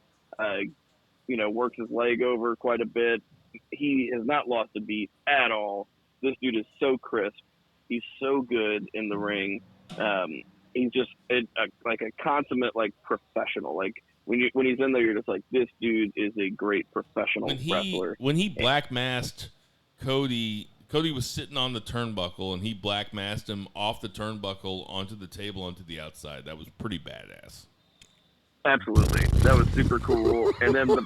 works his leg over quite a bit. He has not lost a beat at all. This dude is so crisp. He's so good in the ring. He's just like a consummate professional. Like when he's in there, you're just like, this dude is a great professional wrestler. When he black masked Cody was sitting on the turnbuckle, and he black masked him off the turnbuckle onto the table onto the outside. That was pretty badass. Absolutely, that was super cool. And then the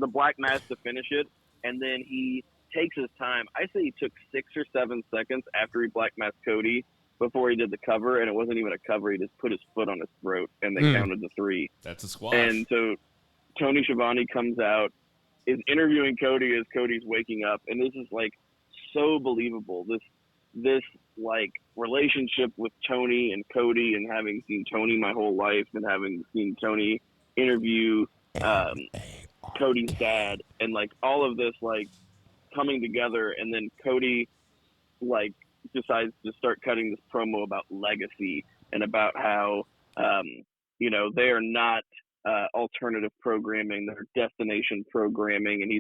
black mask to finish it, and then he takes his time. I say he took 6 or 7 seconds after he black masked Cody before he did the cover, and it wasn't even a cover. He just put his foot on his throat, and they counted the 3. That's a squash. And so Tony Schiavone comes out, is interviewing Cody as Cody's waking up, and this is so believable. This relationship with Tony and Cody, and having seen Tony my whole life, and having seen Tony interview Cody's dad, and all of this coming together, and then Cody decides to start cutting this promo about legacy and about how they are not alternative programming, they're destination programming, and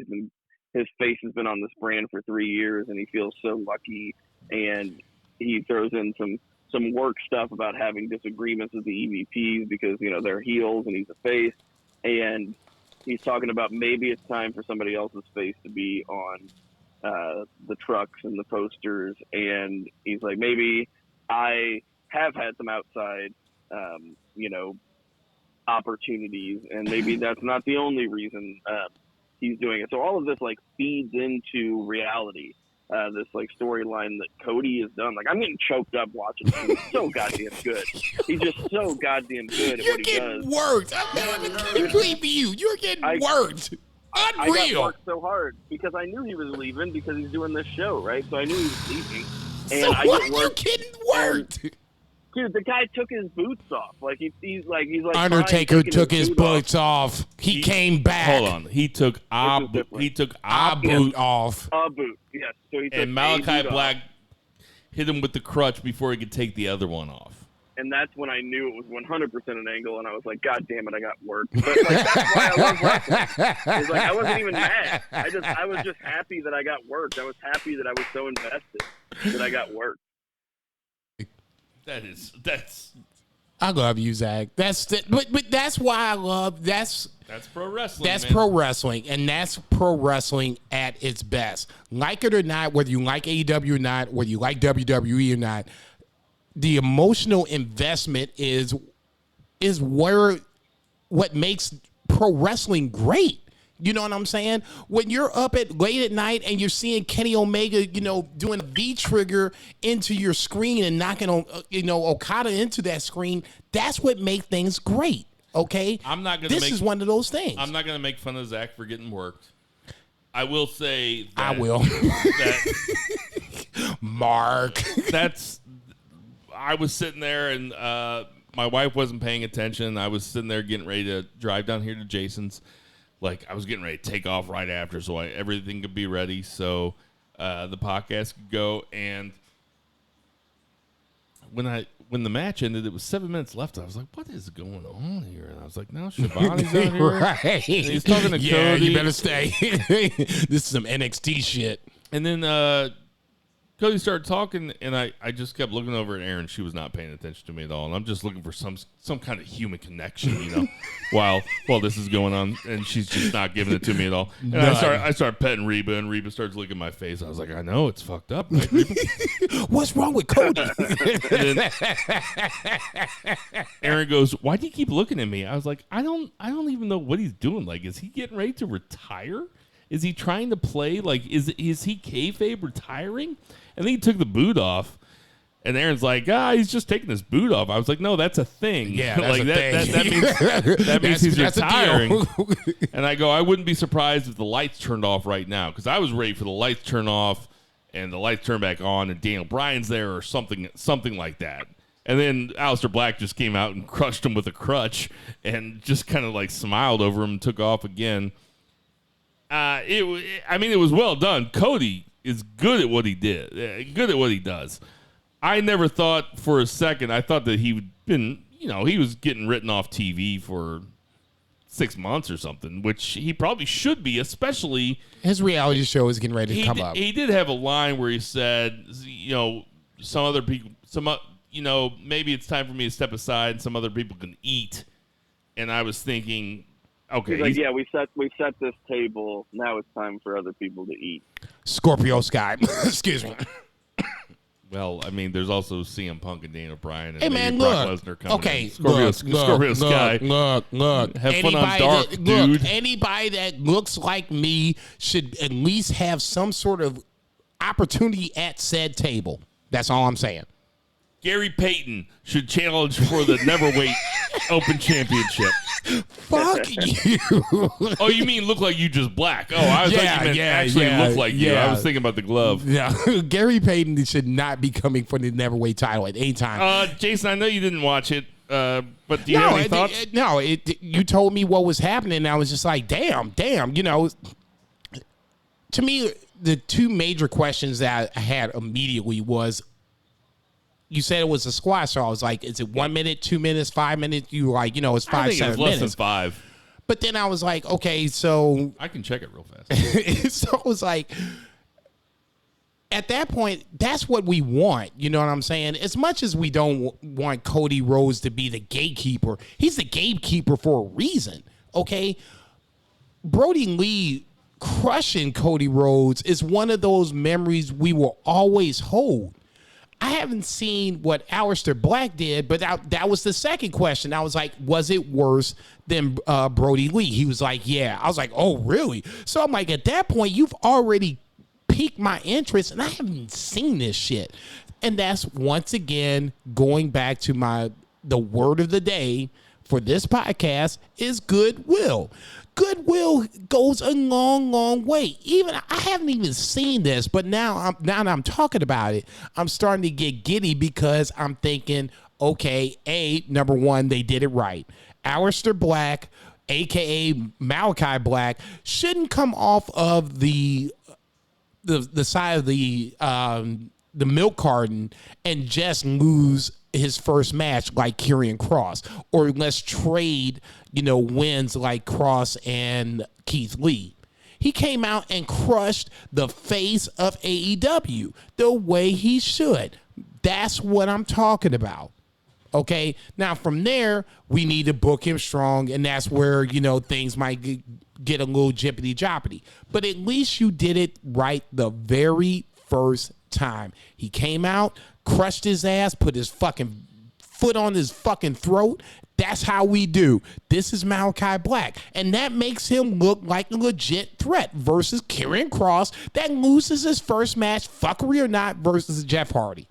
his face has been on this brand for 3 years, and he feels so lucky. And he throws in some work stuff about having disagreements with the EVPs because they're heels and he's a face, and he's talking about maybe it's time for somebody else's face to be on the trucks and the posters, and he's like, maybe I have had some outside opportunities, and maybe that's not the only reason he's doing it. So all of this feeds into reality. This storyline that Cody has done. I'm getting choked up watching him. He's so goddamn good. He's just so goddamn good at what he does. You're getting worked. I'm not even believe you. You're getting worked. Unreal. I got worked so hard because I knew he was leaving because he's doing this show, right? So I knew he was leaving. And so I why get are you worked. getting worked? Dude, the guy took his boots off. He's Undertaker took his boots off. He came back. Hold on. He took a boot off. A boot, yes. So he took and Malachi Black hit him with the crutch before he could take the other one off. And that's when I knew it was 100% an angle, and I was like, God damn it, I got work. But like, that's why I love wrestling. It's like, I wasn't even mad. I was just happy that I got worked. I was happy that I was so invested that I got work. That's I love you, Zach. But that's why I love that's pro wrestling. That's man. pro wrestling, and that's pro wrestling at its best. Like it or not, whether you like AEW or not, whether you like WWE or not, the emotional investment is what makes pro wrestling great. You know what I'm saying? When you're up late at night and you're seeing Kenny Omega, doing a V trigger into your screen and knocking on, Okada into that screen, that's what makes things great. Okay, This is one of those things. I'm not gonna make fun of Zach for getting worked. I will say that, I will. Mark. I was sitting there and my wife wasn't paying attention. I was sitting there getting ready to drive down here to Jason's. Like, I was getting ready to take off right after, so everything could be ready, so the podcast could go. And when the match ended, it was 7 minutes left. I was like, "What is going on here?" And I was like, "No, Shivani's out here. Right. He's talking to Cody. You better stay. This is some NXT shit." And then Cody started talking, and I just kept looking over at Erin. She was not paying attention to me at all, and I'm just looking for some kind of human connection, while this is going on, and she's just not giving it to me at all. And I started petting Reba, and Reba starts looking at my face. I was like, I know, it's fucked up, right, Reba? What's wrong with Cody? And then Erin goes, "Why do you keep looking at me?" I was like, I don't even know what he's doing. Like, is he getting ready to retire? Is he trying to play? Like, is he kayfabe retiring? And then he took the boot off, and Aaron's like, he's just taking his boot off. I was like, no, that's a thing. Yeah, that's a thing. That means he's that's retiring. And I go, I wouldn't be surprised if the lights turned off right now, because I was ready for the lights to turn off and the lights turn back on, and Daniel Bryan's there or something like that. And then Aleister Black just came out and crushed him with a crutch and just kind of like smiled over him and took off again. It was well done. Cody is good at what he did, good at what he does. I never thought for a second, I thought that he was getting written off TV for 6 months or something, which he probably should be, especially. His reality show is getting ready to come up. He did have a line where he said, some other people, maybe it's time for me to step aside and some other people can eat. And I was thinking, okay. He's like, we set this table. Now it's time for other people to eat. Scorpio Sky. Excuse me. Well, I mean, there's also CM Punk and Daniel Bryan and hey, man, Brock look. Lesnar coming Okay, in. Scorpio Sky. Look. Have fun on Dark, dude. Anybody that looks like me should at least have some sort of opportunity at said table. That's all I'm saying. Gary Payton should challenge for the Neverweight Open Championship. Fuck you. Oh, you mean look like you just black? Oh, I thought you meant actually look like you. I was thinking about the glove. Yeah, Gary Payton should not be coming for the Neverweight title at any time. Jason, I know you didn't watch it, but do you have any thoughts? You told me what was happening, and I was just like, damn. To me, the two major questions that I had immediately was, you said it was a squash, so I was like, is it 1 minute, 2 minutes, 5 minutes? You were like, it's 5, 7 minutes. I think it was less than 5. But then I was like, okay, so. I can check it real fast. So it was like, at that point, that's what we want. You know what I'm saying? As much as we don't want Cody Rhodes to be the gatekeeper, he's the gatekeeper for a reason, okay? Brody Lee crushing Cody Rhodes is one of those memories we will always hold. I haven't seen what Aleister Black did, but that was the second question. I was like, was it worse than Brody Lee? He was like, yeah. I was like, oh, really? So I'm like, at that point, you've already piqued my interest, and I haven't seen this shit. And that's, once again, going back to the word of the day for this podcast is goodwill. Goodwill goes a long, long way. Even I haven't even seen this, but now that I'm talking about it, I'm starting to get giddy because I'm thinking, okay, number one, they did it right. Aleister Black, aka Malachi Black, shouldn't come off of the side of the milk carton and just lose his first match like Karrion Kross, or let's trade, wins like Kross and Keith Lee. He came out and crushed the face of AEW the way he should. That's what I'm talking about. Okay, now from there, we need to book him strong, and that's where, things might get a little jippity-joppity. But at least you did it right the very first time. He came out, crushed his ass, put his fucking foot on his fucking throat. That's how we do. This is Malachi Black, and that makes him look like a legit threat versus Karrion Kross that loses his first match, fuckery or not, versus Jeff Hardy.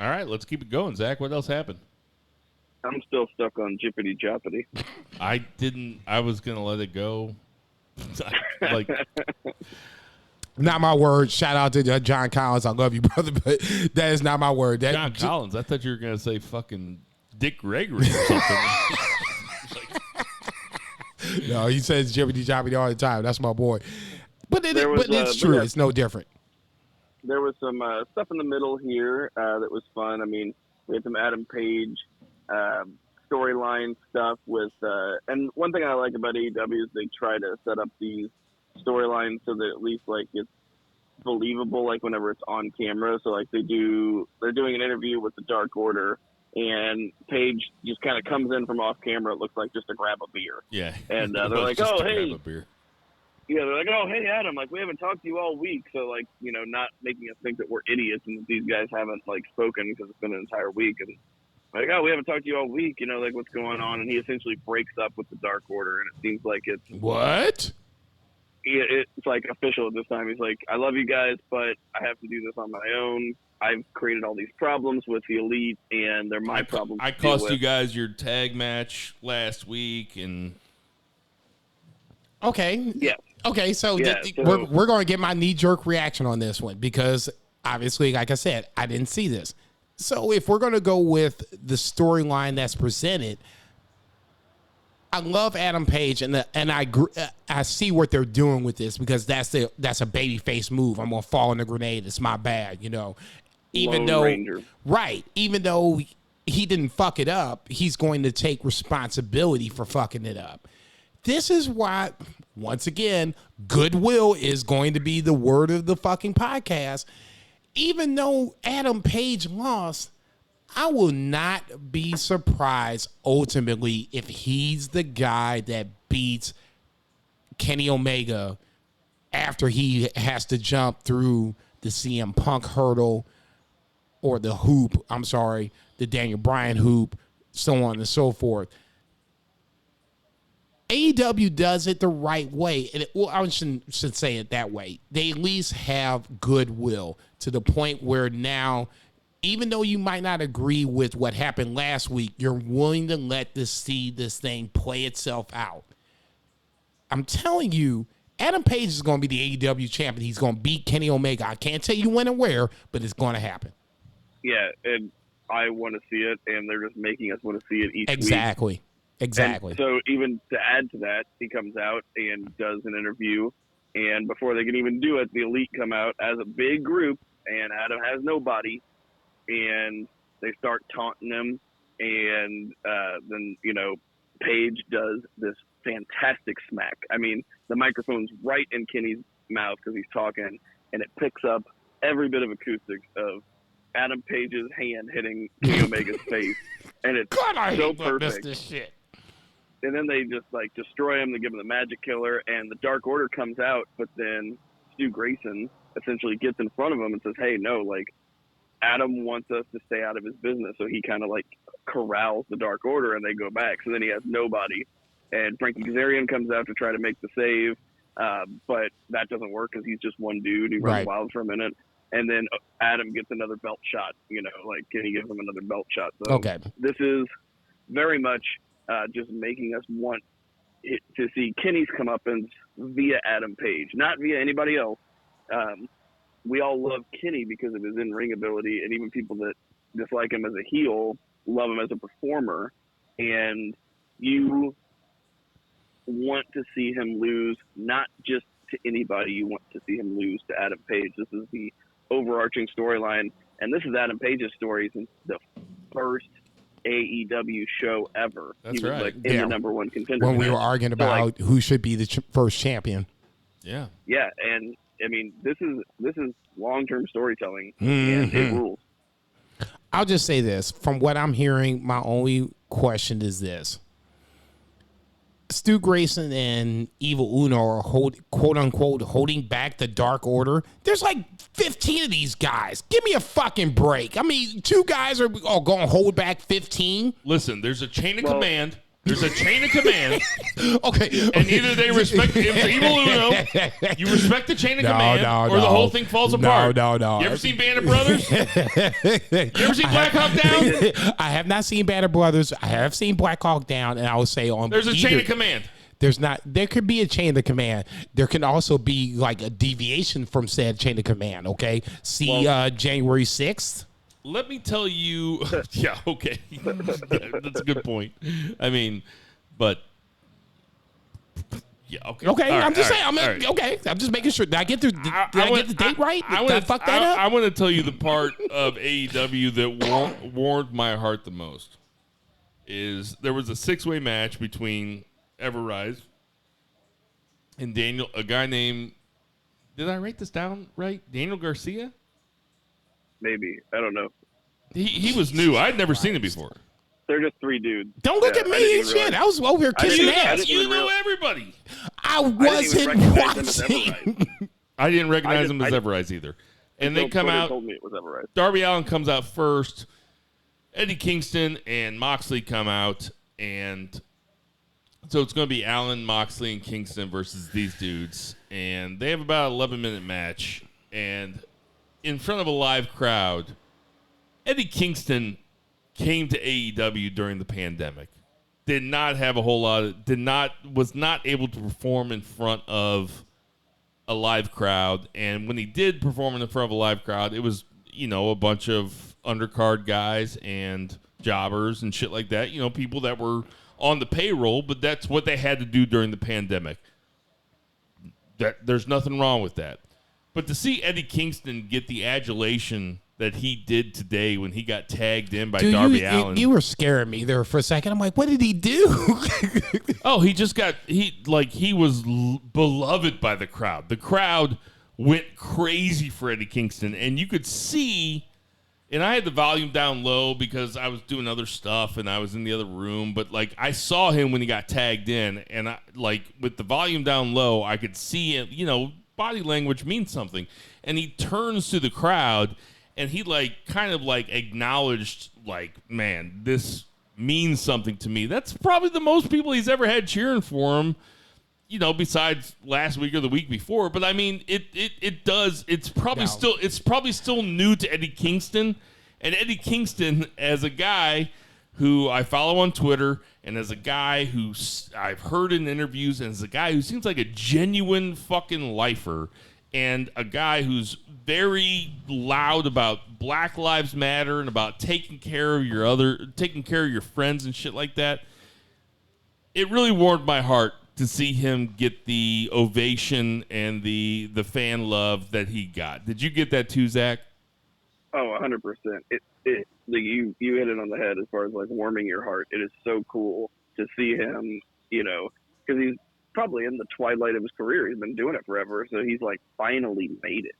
All right, let's keep it going, Zach. What else happened? I'm still stuck on Jippity Joppity. I was going to let it go. Like, not my word. Shout out to John Collins. I love you, brother, but that is not my word. John Collins. I thought you were going to say fucking Dick Gregory or something. No, he says Jippity Joppity all the time. That's my boy. But it's true. It's no different. There was some stuff in the middle here that was fun. I mean, we had some Adam Page storyline stuff with, and one thing I like about AEW is they try to set up these storylines so that at least like it's believable, like whenever it's on camera. So like they're doing an interview with the Dark Order, and Page just kind of comes in from off camera. It looks like just to grab a beer. Yeah, and they're like, "Oh, hey." Yeah, they're like, "Oh, hey, Adam, like, we haven't talked to you all week." So, like, not making us think that we're idiots and that these guys haven't, like, spoken because it's been an entire week. And, like, "Oh, we haven't talked to you all week, like, what's going on?" And he essentially breaks up with the Dark Order, and it seems like it's... What? It's, like, official at this time. He's like, "I love you guys, but I have to do this on my own. I've created all these problems with the Elite, and they're my problems I cost you guys your tag match last week, and... Okay. Yeah. Okay, so we're going to get my knee-jerk reaction on this one because, obviously, like I said, I didn't see this. So if we're going to go with the storyline that's presented, I love Adam Page, and I see what they're doing with this because that's a babyface move. I'm going to fall in the grenade. It's my bad, Even though he didn't fuck it up, he's going to take responsibility for fucking it up. This is why, once again, goodwill is going to be the word of the fucking podcast. Even though Adam Page lost, I will not be surprised ultimately if he's the guy that beats Kenny Omega after he has to jump through the CM Punk hurdle or the Daniel Bryan hoop, so on and so forth. AEW does it the right way. And I shouldn't say it that way. They at least have goodwill to the point where now, even though you might not agree with what happened last week, you're willing to see this thing play itself out. I'm telling you, Adam Page is going to be the AEW champion. He's going to beat Kenny Omega. I can't tell you when and where, but it's going to happen. Yeah, and I want to see it, and they're just making us want to see it each week. Exactly. And so even to add to that, he comes out and does an interview, and before they can even do it, the Elite come out as a big group, and Adam has nobody, and they start taunting him, and then, Page does this fantastic smack. I mean, the microphone's right in Kenny's mouth because he's talking, and it picks up every bit of acoustics of Adam Page's hand hitting Kenny Omega's face, and it's so perfect. This shit. And then they just destroy him. They give him the Magic Killer, and the Dark Order comes out. But then Stu Grayson essentially gets in front of him and says, "Hey, no, Adam wants us to stay out of his business." So he kind of corrals the Dark Order, and they go back. So then he has nobody, and Frankie Kazarian comes out to try to make the save, but that doesn't work because he's just one dude. He runs wild for a minute. And then Adam gets another belt shot, Kenny gives him another belt shot. So This is very much just making us want to see Kenny's comeuppance via Adam Page, not via anybody else. We all love Kenny because of his in-ring ability, and even people that dislike him as a heel love him as a performer. And you want to see him lose, not just to anybody. You want to see him lose to Adam Page. This is the overarching storyline, And this is Adam Page's story since the first AEW show ever. That's he was right. like in the number one contender. When we were arguing about who should be the first champion. Yeah. Yeah, and I mean this is long-term storytelling, and it rules. I'll just say this. From what I'm hearing, my only question is this. Stu Grayson and Evil Uno are quote unquote holding back the Dark Order. There's like 15 of these guys. Give me a fucking break. I mean, 2 guys are going to hold back 15. Listen, there's a chain of command. There's a chain of command. Okay. And either they respect if it's Evil Uno, you respect the chain of command, or the whole thing falls apart. No. You ever seen Band of Brothers? You ever seen Black Hawk Down? I have not seen Band of Brothers. I have seen Black Hawk Down, and I would say on there's a chain of command. There's not. There could be a chain of command. There can also be like a deviation from said chain of command. Okay. See, January 6th. Let me tell you. Yeah, okay. Yeah, that's a good point. I mean, but yeah, okay. Okay, All I'm right, just all saying. right, Okay, I'm just making sure. Did I get the date right? Did I fuck that up? I want to tell you the part of AEW that warmed my heart the most. Is there was a 6-way match between Everrise and Daniel, a guy named. Did I write this down right? Daniel Garcia. Maybe. I don't know. He was new. I'd never seen him before. They're just 3 dudes. Don't look at me and shit. I was over here kissing ass. You know everybody. I wasn't watching. I didn't recognize him as Everrise either. And they come out. Told me it was Everrise. Darby Allin comes out first. Eddie Kingston and Moxley come out. And so it's going to be Allin, Moxley, and Kingston versus these dudes. And they have about an 11-minute match. And in front of a live crowd, Eddie Kingston came to AEW during the pandemic. Did not have a whole lot of, was not able to perform in front of a live crowd. And when he did perform in front of a live crowd, it was, a bunch of undercard guys and jobbers and shit like that. People that were on the payroll, but that's what they had to do during the pandemic. There's nothing wrong with that. But to see Eddie Kingston get the adulation that he did today when he got tagged in by Darby Allin. You were scaring me there for a second. I'm like, what did he do? Oh, he was beloved by the crowd. The crowd went crazy for Eddie Kingston, and you could see, and I had the volume down low because I was doing other stuff and I was in the other room, but I saw him when he got tagged in, and with the volume down low, I could see him, body language means something. And he turns to the crowd and he acknowledged man, this means something to me. That's probably the most people he's ever had cheering for him, besides last week or the week before. But I mean, it does. It's probably still new to Eddie Kingston. And Eddie Kingston, as a guy who I follow on Twitter, and as a guy who I've heard in interviews, and as a guy who seems like a genuine fucking lifer, and a guy who's very loud about Black Lives Matter and about taking care of your friends and shit like that, it really warmed my heart to see him get the ovation and the fan love that he got. Did you get that too, Zach? Oh, 100%. You hit it on the head as far as warming your heart. It is so cool to see him, because he's probably in the twilight of his career. He's been doing it forever, so he's finally made it.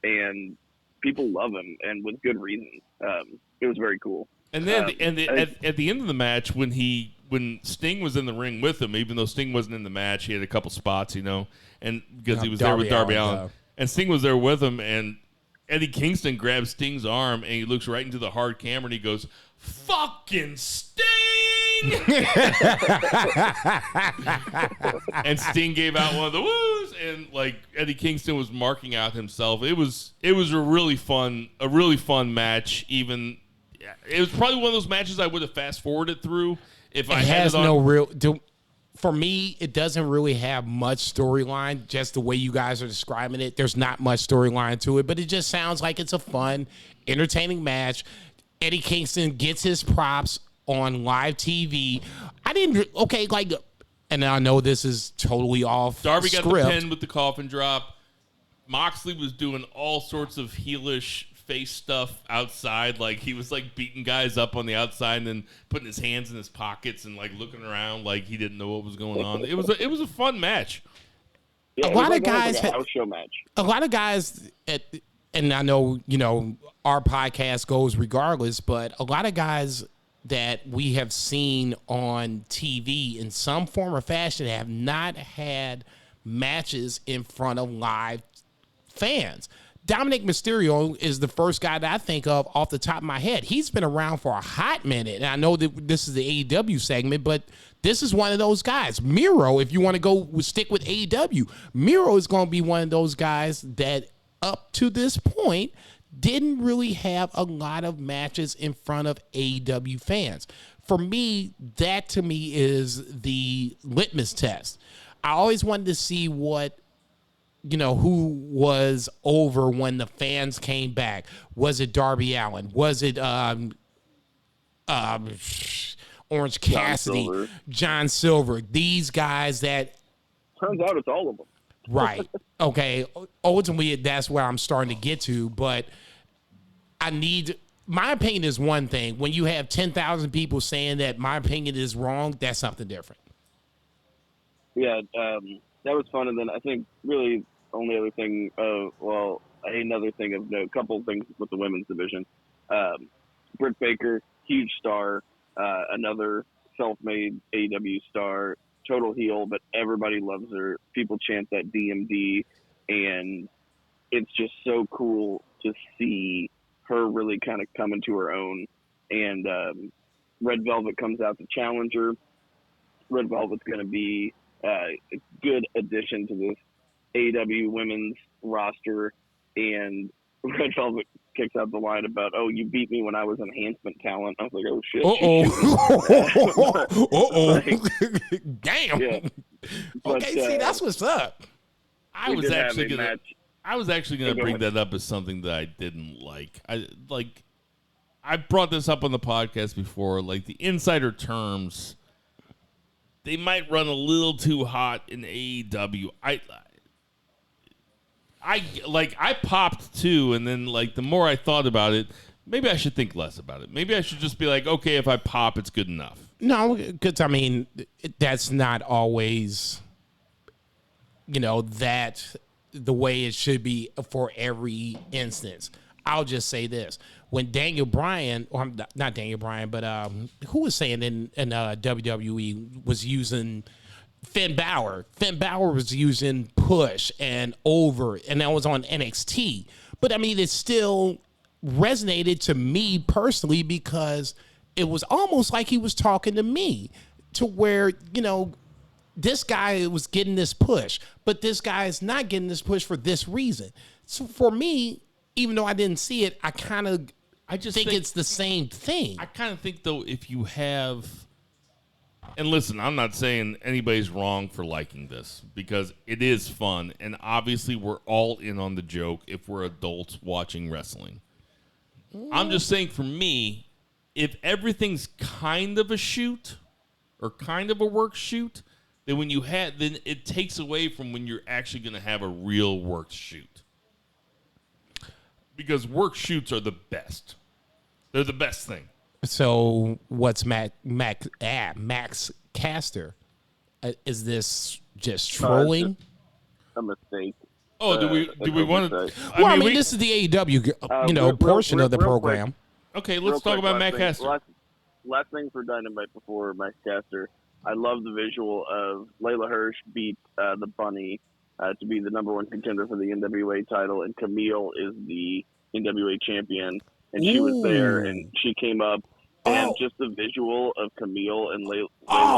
And people love him, and with good reason. It was very cool. And then at the end of the match, when Sting was in the ring with him, even though Sting wasn't in the match, he had a couple spots, and because he was there with Darby Allin, and Sting was there with him, and Eddie Kingston grabs Sting's arm and he looks right into the hard camera and he goes, "Fucking Sting!" And Sting gave out one of the woos, and Eddie Kingston was marking out himself. It was a really fun match. Even it was probably one of those matches I would have fast forwarded through if I had it on. For me, it doesn't really have much storyline, just the way you guys are describing it. There's not much storyline to it, but it just sounds like it's a fun, entertaining match. Eddie Kingston gets his props on live TV. And I know this is totally off Darby script. got the pin with the coffin drop. Moxley was doing all sorts of heelish face stuff outside. Like he was like beating guys up on the outside and then putting his hands in his pockets and like looking around like he didn't know what was going on. It was a fun match. Yeah, a lot of guys like a house show match. A lot of guys and I know, our podcast goes regardless, but a lot of guys that we have seen on TV in some form or fashion have not had matches in front of live fans. Dominic Mysterio is the first guy that I think of off the top of my head. He's been around for a hot minute, and I know that this is the AEW segment, but this is one of those guys. Miro, if you want to go stick with AEW, Miro is going to be one of those guys that up to this point didn't really have a lot of matches in front of AEW fans. For me, that to me is the litmus test. I always wanted to see who was over when the fans came back. Was it Darby Allin? Was it Orange Cassidy, John Silver? These guys that... Turns out it's all of them. Right. Okay. Ultimately, that's where I'm starting to get to, but my opinion is one thing. When you have 10,000 people saying that my opinion is wrong, that's something different. Yeah, that was fun. And then I think really only other thing, another thing of note, a couple things with the women's division. Britt Baker, huge star, another self-made AEW star, total heel, but everybody loves her. People chant that DMD, and it's just so cool to see her really kind of come into her own. And Red Velvet comes out to challenge her. Red Velvet's going to be a good addition to this AEW women's roster, and Red Velvet kicks out the line about, "Oh, you beat me when I was enhancement talent." I was like, "Oh shit!" Damn. Yeah. But, okay, see, that's what's up. I was actually going to bring that up as something that I didn't like. I brought this up on the podcast before. Like the insider terms, they might run a little too hot in AEW. I popped too, and then like the more I thought about it, maybe I should think less about it. Maybe I should just be like, okay, if I pop, it's good enough. No, because I mean, that's not always, that the way it should be for every instance. I'll just say this: when Daniel Bryan, or not Daniel Bryan, but who was saying in WWE was using Finn Balor. Finn Balor was using push and over, and that was on NXT. But I mean, it still resonated to me personally because it was almost like he was talking to me, to where, this guy was getting this push, but this guy is not getting this push for this reason. So for me, even though I didn't see it, I just think it's the same thing. I kind of think, though, if you have... And listen, I'm not saying anybody's wrong for liking this, because it is fun, and obviously we're all in on the joke if we're adults watching wrestling. I'm just saying, for me, if everything's kind of a shoot or kind of a work shoot, then then it takes away from when you're actually going to have a real work shoot. Because work shoots are the best. They're the best thing. So what's Max Caster? Is this just trolling? A mistake. Oh, do we want to? Well, I mean, this is the AEW, portion of the program. Quick. Okay, let's talk about Max Caster. Last thing for Dynamite before Max Caster. I love the visual of Layla Hirsch beat the Bunny to be the number one contender for the NWA title, and Camille is the NWA champion. And she was there, and she came up, and just the visual of Camille and Layla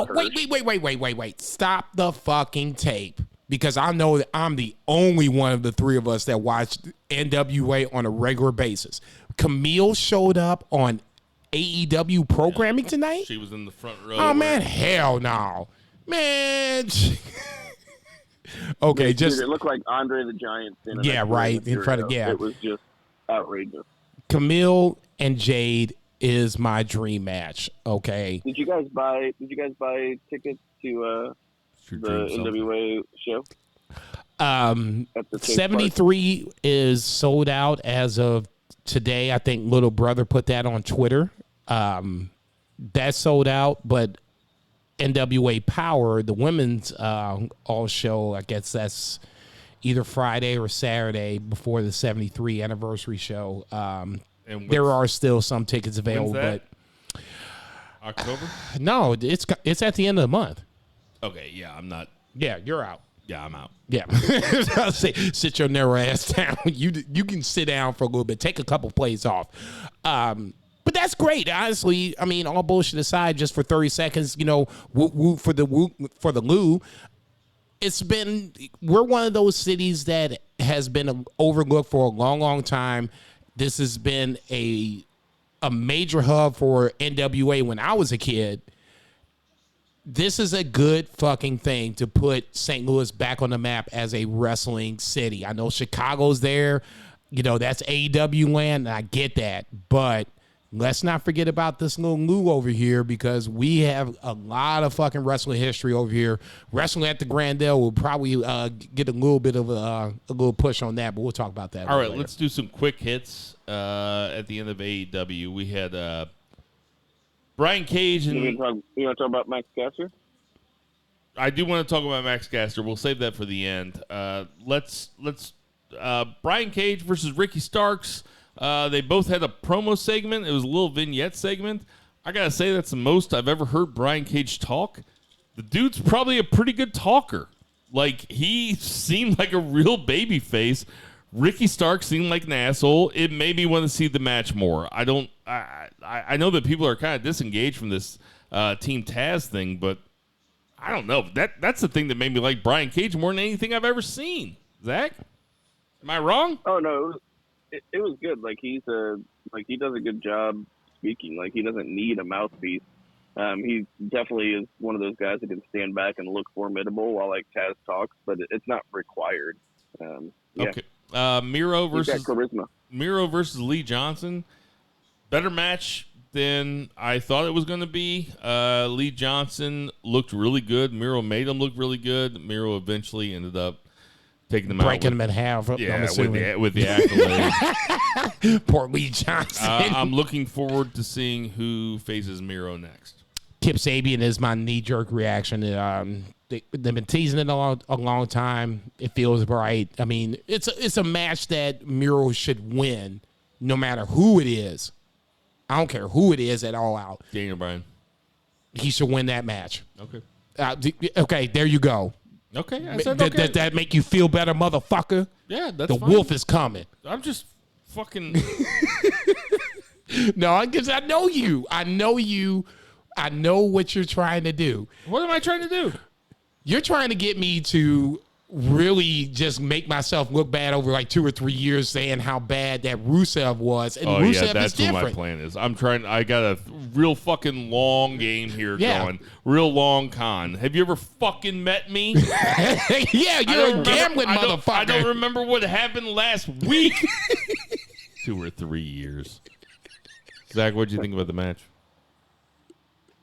Hirsch. Wait. Stop the fucking tape. Because I know that I'm the only one of the three of us that watched NWA on a regular basis. Camille showed up on AEW programming tonight? She was in the front row. Oh, man, hell no. Man. Okay, Dude, it looked like Andre the Giant. Yeah, right, in front of, It was just outrageous. Camille and Jade is my dream match. Okay. Did you guys buy tickets to the NWA show? 73 is sold out as of today. I think Little Brother put that on Twitter. That sold out, but NWA Power, the women's all show, I guess that's either Friday or Saturday before the 73 anniversary show. There are still some tickets available, but October? No, it's at the end of the month. Okay, yeah, I'm not. Yeah, you're out. Yeah, I'm out. Yeah. I'll say, sit your narrow ass down. You can sit down for a little bit, take a couple plays off. But that's great, honestly. I mean, all bullshit aside, just for 30 seconds, woo for the Lou. We're one of those cities that has been overlooked for a long, long time. This has been a major hub for NWA when I was a kid. This is a good fucking thing to put St. Louis back on the map as a wrestling city. I know Chicago's there. That's AEW land, and I get that. But let's not forget about this little Lou over here, because we have a lot of fucking wrestling history over here. Wrestling at the Grandel will probably get a little bit of a little push on that, but we'll talk about that. All right, later. let's do some quick hits at the end of AEW. We had Brian Cage and you want to talk about Max Caster? I do want to talk about Max Caster. We'll save that for the end. Let's Brian Cage versus Ricky Starks. They both had a promo segment. It was a little vignette segment. I gotta say, that's the most I've ever heard Brian Cage talk. The dude's probably a pretty good talker. Like, he seemed like a real baby face. Ricky Stark seemed like an asshole. It made me want to see the match more. I know that people are kind of disengaged from this Team Taz thing, but I don't know. That's the thing that made me like Brian Cage more than anything I've ever seen. Zach, am I wrong? Oh no, it was good. Like, he does a good job speaking. Like, he doesn't need a mouthpiece. He definitely is one of those guys that can stand back and look formidable while like Taz talks, but it's not required. Yeah. Okay. Miro versus charisma. Miro versus Lee Johnson. Better match than I thought it was going to be. Lee Johnson looked really good. Miro made him look really good. Miro eventually ended up taking them breaking out. them in half. Yeah, with the accolade. Poor Lee Johnson. I'm looking forward to seeing who faces Miro next. Kip Sabian is my knee-jerk reaction. They've been teasing it a long time. It feels right. I mean, it's a match that Miro should win, no matter who it is. I don't care who it is at All Out. Daniel Bryan. He should win that match. Okay. Okay, there you go. Okay, I said okay. Does that make you feel better, motherfucker? Yeah, that's the fine. wolf is coming. I'm just fucking. No, because I know you. I know what you're trying to do. What am I trying to do? You're trying to get me to really just make myself look bad over like 2 or 3 years saying how bad that Rusev was. And Rusev that's is different. what my plan is. I got a real fucking long game here going. Real long con. Have you ever fucking met me? Yeah, you're a gambling motherfucker. I don't remember what happened last week. 2 or 3 years. Zach, what did you think about the match?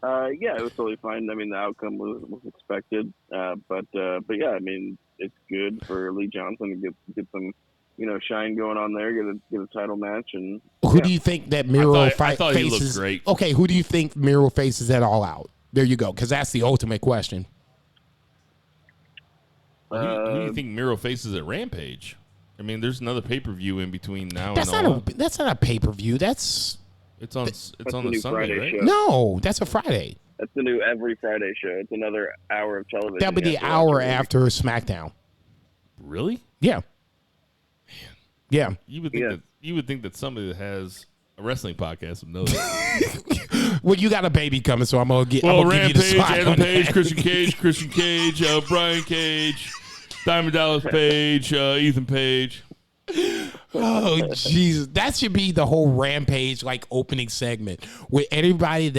Yeah, it was totally fine. I mean, the outcome was expected, but yeah, I mean, it's good for Lee Johnson to get some, shine going on there, get a title match, and who do you think that Miro I thought faces? He looked great. Okay, who do you think Miro faces at All Out? There you go, because that's the ultimate question. Who do you think Miro faces at Rampage? I mean, there's another pay-per-view in between now and All Out. That's not a pay-per-view. It's on a Sunday, Friday right? show. No, that's a Friday. That's the new every Friday show. It's another hour of television. That'll be the hour after SmackDown. Really? Yeah. Yeah. You would think that somebody that has a wrestling podcast would know that. Well, you got a baby coming, so I'm gonna give Rampage, you the spot Adam on Page, that. Christian Cage, Brian Cage, Diamond Dallas Page, Ethan Page. Oh Jesus, that should be the whole Rampage like opening segment with everybody